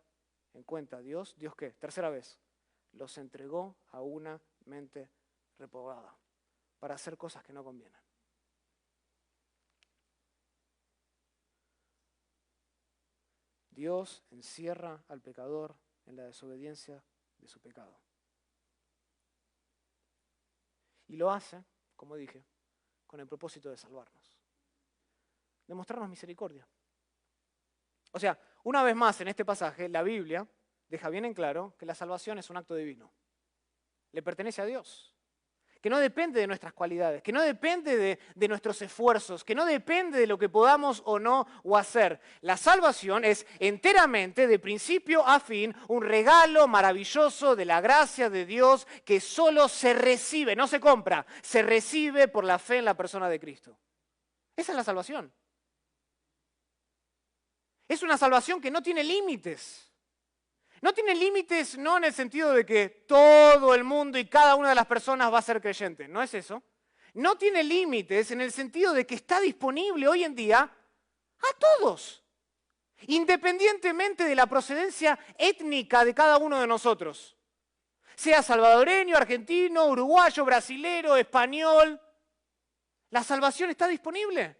Speaker 1: en cuenta a Dios, ¿Dios qué? Tercera vez. Los entregó a una mente reprobada para hacer cosas que no convienen. Dios encierra al pecador en la desobediencia de su pecado. Y lo hace, como dije, con el propósito de salvarnos, de mostrarnos misericordia. O sea, una vez más en este pasaje, la Biblia deja bien en claro que la salvación es un acto divino. Le pertenece a Dios. Que no depende de nuestras cualidades, que no depende de nuestros esfuerzos, que no depende de lo que podamos o no o hacer. La salvación es enteramente, de principio a fin, un regalo maravilloso de la gracia de Dios que solo se recibe, no se compra, se recibe por la fe en la persona de Cristo. Esa es la salvación. Es una salvación que no tiene límites. No tiene límites no en el sentido de que todo el mundo y cada una de las personas va a ser creyente, no es eso. No tiene límites en el sentido de que está disponible hoy en día a todos, independientemente de la procedencia étnica de cada uno de nosotros. Sea salvadoreño, argentino, uruguayo, brasilero, español, la salvación está disponible.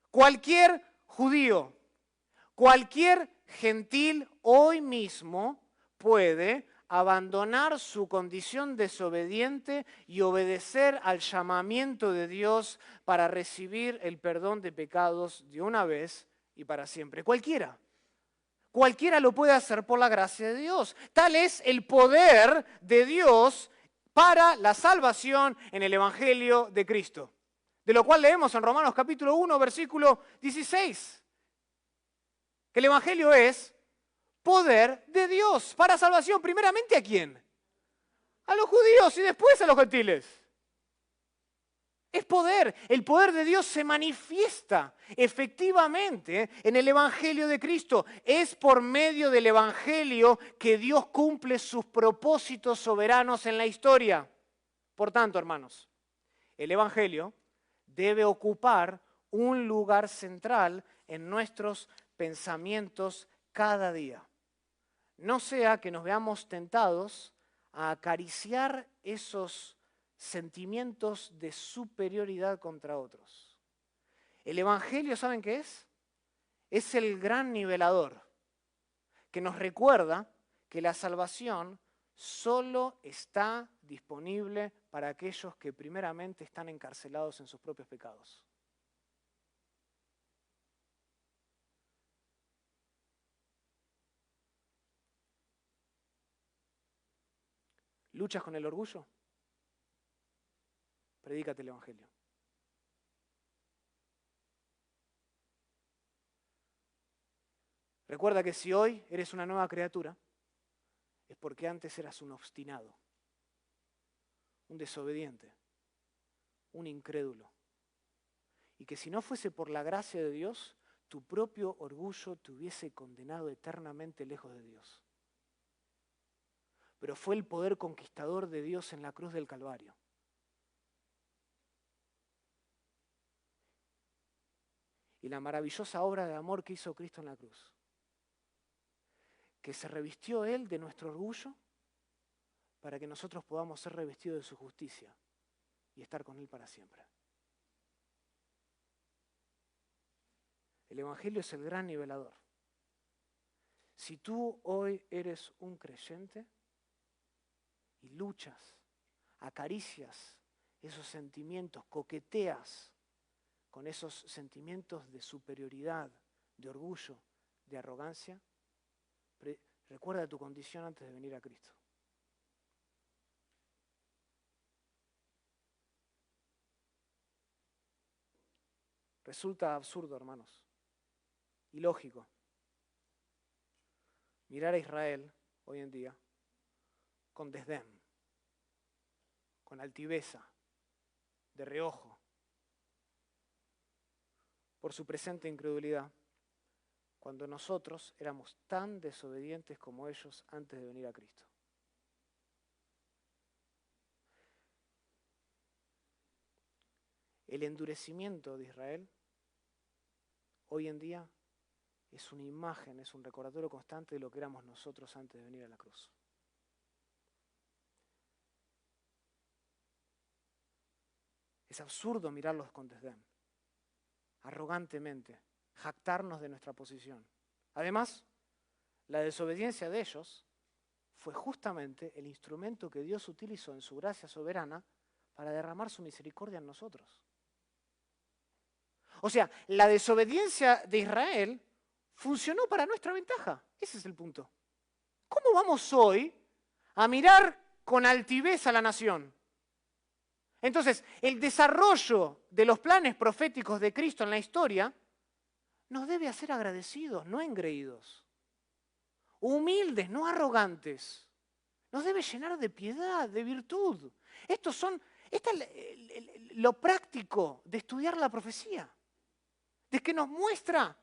Speaker 1: Cualquier judío, cualquier gentil hoy mismo puede abandonar su condición desobediente y obedecer al llamamiento de Dios para recibir el perdón de pecados de una vez y para siempre. Cualquiera. Cualquiera lo puede hacer por la gracia de Dios. Tal es el poder de Dios para la salvación en el Evangelio de Cristo. De lo cual leemos en Romanos capítulo 1, versículo 16. Que el Evangelio es poder de Dios para salvación. Primeramente, ¿a quién? A los judíos y después a los gentiles. Es poder. El poder de Dios se manifiesta efectivamente en el Evangelio de Cristo. Es por medio del Evangelio que Dios cumple sus propósitos soberanos en la historia. Por tanto, hermanos, el Evangelio debe ocupar un lugar central en nuestros pensamientos cada día. No sea que nos veamos tentados a acariciar esos sentimientos de superioridad contra otros. El Evangelio, ¿saben qué es? Es el gran nivelador que nos recuerda que la salvación solo está disponible para aquellos que primeramente están encarcelados en sus propios pecados. ¿Luchas con el orgullo? Predícate el Evangelio. Recuerda que si hoy eres una nueva criatura, es porque antes eras un obstinado, un desobediente, un incrédulo. Y que si no fuese por la gracia de Dios, tu propio orgullo te hubiese condenado eternamente lejos de Dios. Pero fue el poder conquistador de Dios en la cruz del Calvario. Y la maravillosa obra de amor que hizo Cristo en la cruz. Que se revistió Él de nuestro orgullo para que nosotros podamos ser revestidos de su justicia y estar con Él para siempre. El Evangelio es el gran nivelador. Si tú hoy eres un creyente y luchas, acaricias esos sentimientos, coqueteas con esos sentimientos de superioridad, de orgullo, de arrogancia, recuerda tu condición antes de venir a Cristo. Resulta absurdo, hermanos, ilógico, mirar a Israel hoy en día con desdén, con altiveza, de reojo, por su presente incredulidad, cuando nosotros éramos tan desobedientes como ellos antes de venir a Cristo. El endurecimiento de Israel hoy en día es una imagen, es un recordatorio constante de lo que éramos nosotros antes de venir a la cruz. Es absurdo mirarlos con desdén, arrogantemente, jactarnos de nuestra posición. Además, la desobediencia de ellos fue justamente el instrumento que Dios utilizó en su gracia soberana para derramar su misericordia en nosotros. O sea, la desobediencia de Israel funcionó para nuestra ventaja. Ese es el punto. ¿Cómo vamos hoy a mirar con altivez a la nación? Entonces, el desarrollo de los planes proféticos de Cristo en la historia nos debe hacer agradecidos, no engreídos. Humildes, no arrogantes. Nos debe llenar de piedad, de virtud. Esto es lo práctico de estudiar la profecía. De que nos muestra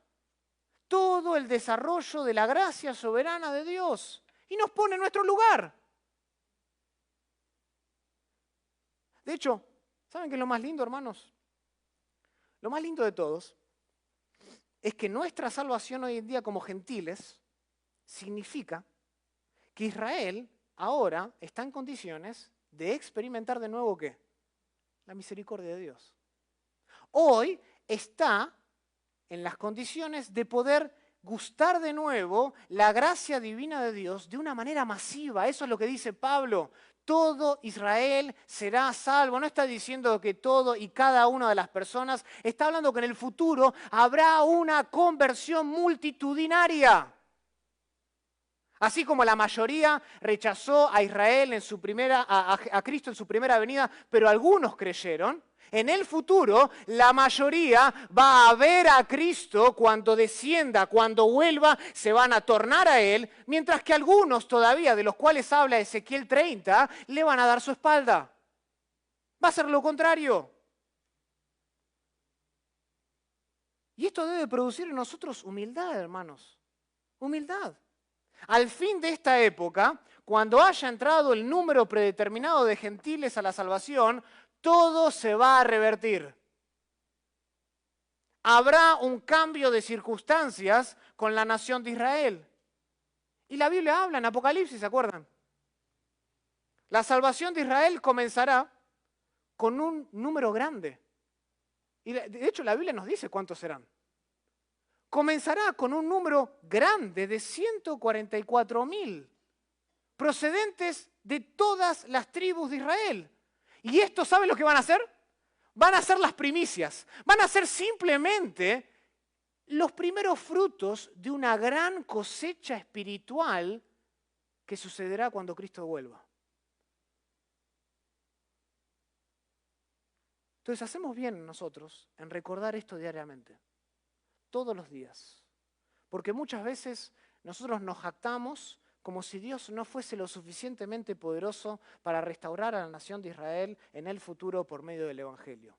Speaker 1: todo el desarrollo de la gracia soberana de Dios y nos pone en nuestro lugar. De hecho, ¿saben qué es lo más lindo, hermanos? Lo más lindo de todos es que nuestra salvación hoy en día como gentiles significa que Israel ahora está en condiciones de experimentar de nuevo ¿qué? La misericordia de Dios. Hoy está en las condiciones de poder gustar de nuevo la gracia divina de Dios de una manera masiva. Eso es lo que dice Pablo. Todo Israel será salvo. No está diciendo que todo y cada una de las personas, está hablando que en el futuro habrá una conversión multitudinaria. Así como la mayoría rechazó a Israel a Cristo en su primera venida, pero algunos creyeron, en el futuro la mayoría va a ver a Cristo cuando descienda, cuando vuelva, se van a tornar a Él, mientras que algunos todavía, de los cuales habla Ezequiel 30, le van a dar su espalda. Va a ser lo contrario. Y esto debe producir en nosotros humildad, hermanos. Humildad. Al fin de esta época, cuando haya entrado el número predeterminado de gentiles a la salvación, todo se va a revertir. habrá un cambio de circunstancias con la nación de Israel. Y la Biblia habla en Apocalipsis, ¿se acuerdan? La salvación de Israel comenzará con un número grande. Y de hecho la Biblia nos dice cuántos serán. Comenzará con un número grande de 144.000, procedentes de todas las tribus de Israel. Y esto, ¿saben lo que van a hacer? Van a ser las primicias. Van a ser simplemente los primeros frutos de una gran cosecha espiritual que sucederá cuando Cristo vuelva. Entonces hacemos bien nosotros en recordar esto diariamente, todos los días. Porque muchas veces nosotros nos jactamos como si Dios no fuese lo suficientemente poderoso para restaurar a la nación de Israel en el futuro por medio del Evangelio.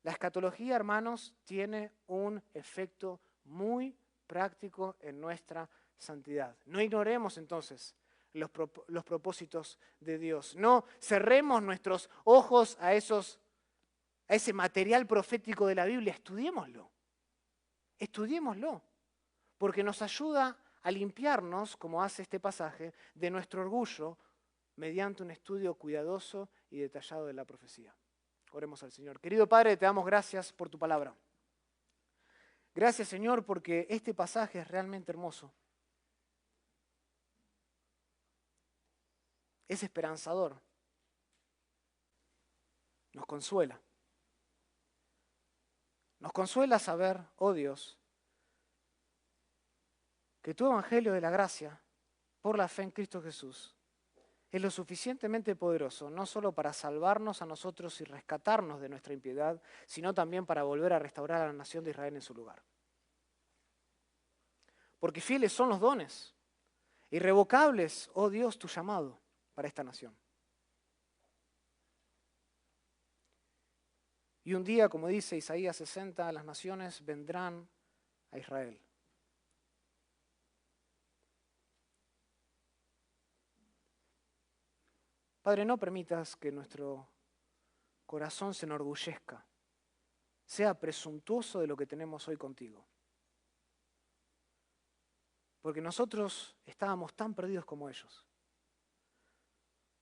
Speaker 1: La escatología, hermanos, tiene un efecto muy práctico en nuestra santidad. No ignoremos entonces los propósitos de Dios. No cerremos nuestros ojos a ese material profético de la Biblia. Estudiémoslo, porque nos ayuda a limpiarnos, como hace este pasaje, de nuestro orgullo mediante un estudio cuidadoso y detallado de la profecía. Oremos al Señor. Querido Padre, te damos gracias por tu palabra. Gracias, Señor, porque este pasaje es realmente hermoso. Es esperanzador. Nos consuela. Nos consuela saber, oh Dios, que tu Evangelio de la gracia, por la fe en Cristo Jesús, es lo suficientemente poderoso, no solo para salvarnos a nosotros y rescatarnos de nuestra impiedad, sino también para volver a restaurar a la nación de Israel en su lugar. Porque fieles son los dones, irrevocables, oh Dios, tu llamado para esta nación. Y un día, como dice Isaías 60, las naciones vendrán a Israel. Padre, no permitas que nuestro corazón se enorgullezca, sea presuntuoso de lo que tenemos hoy contigo. Porque nosotros estábamos tan perdidos como ellos.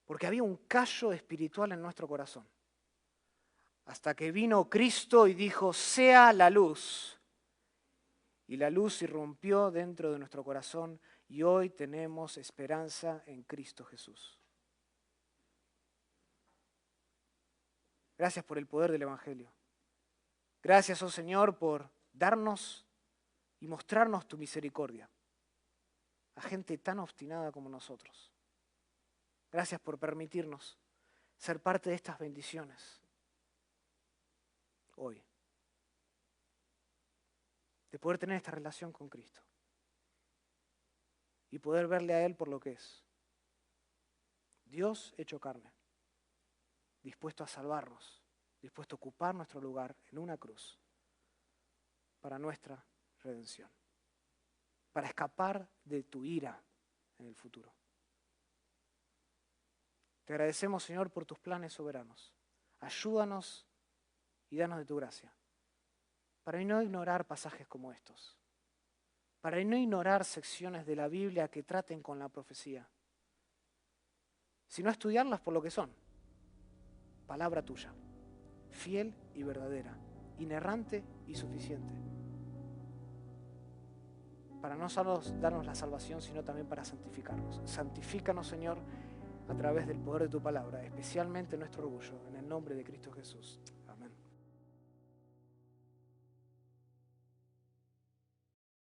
Speaker 1: Porque había un callo espiritual en nuestro corazón. Hasta que vino Cristo y dijo, sea la luz. Y la luz irrumpió dentro de nuestro corazón y hoy tenemos esperanza en Cristo Jesús. Gracias por el poder del Evangelio. Gracias, oh Señor, por darnos y mostrarnos tu misericordia a gente tan obstinada como nosotros. Gracias por permitirnos ser parte de estas bendiciones hoy. De poder tener esta relación con Cristo y poder verle a Él por lo que es. Dios hecho carne, dispuesto a salvarnos, dispuesto a ocupar nuestro lugar en una cruz para nuestra redención, para escapar de tu ira en el futuro. Te agradecemos, Señor, por tus planes soberanos. Ayúdanos y danos de tu gracia, para no ignorar pasajes como estos, para no ignorar secciones de la Biblia que traten con la profecía, sino estudiarlas por lo que son. Palabra tuya, fiel y verdadera, inerrante y suficiente, para no solo darnos la salvación, sino también para santificarnos. Santifícanos, Señor, a través del poder de tu palabra, especialmente nuestro orgullo, en el nombre de Cristo Jesús.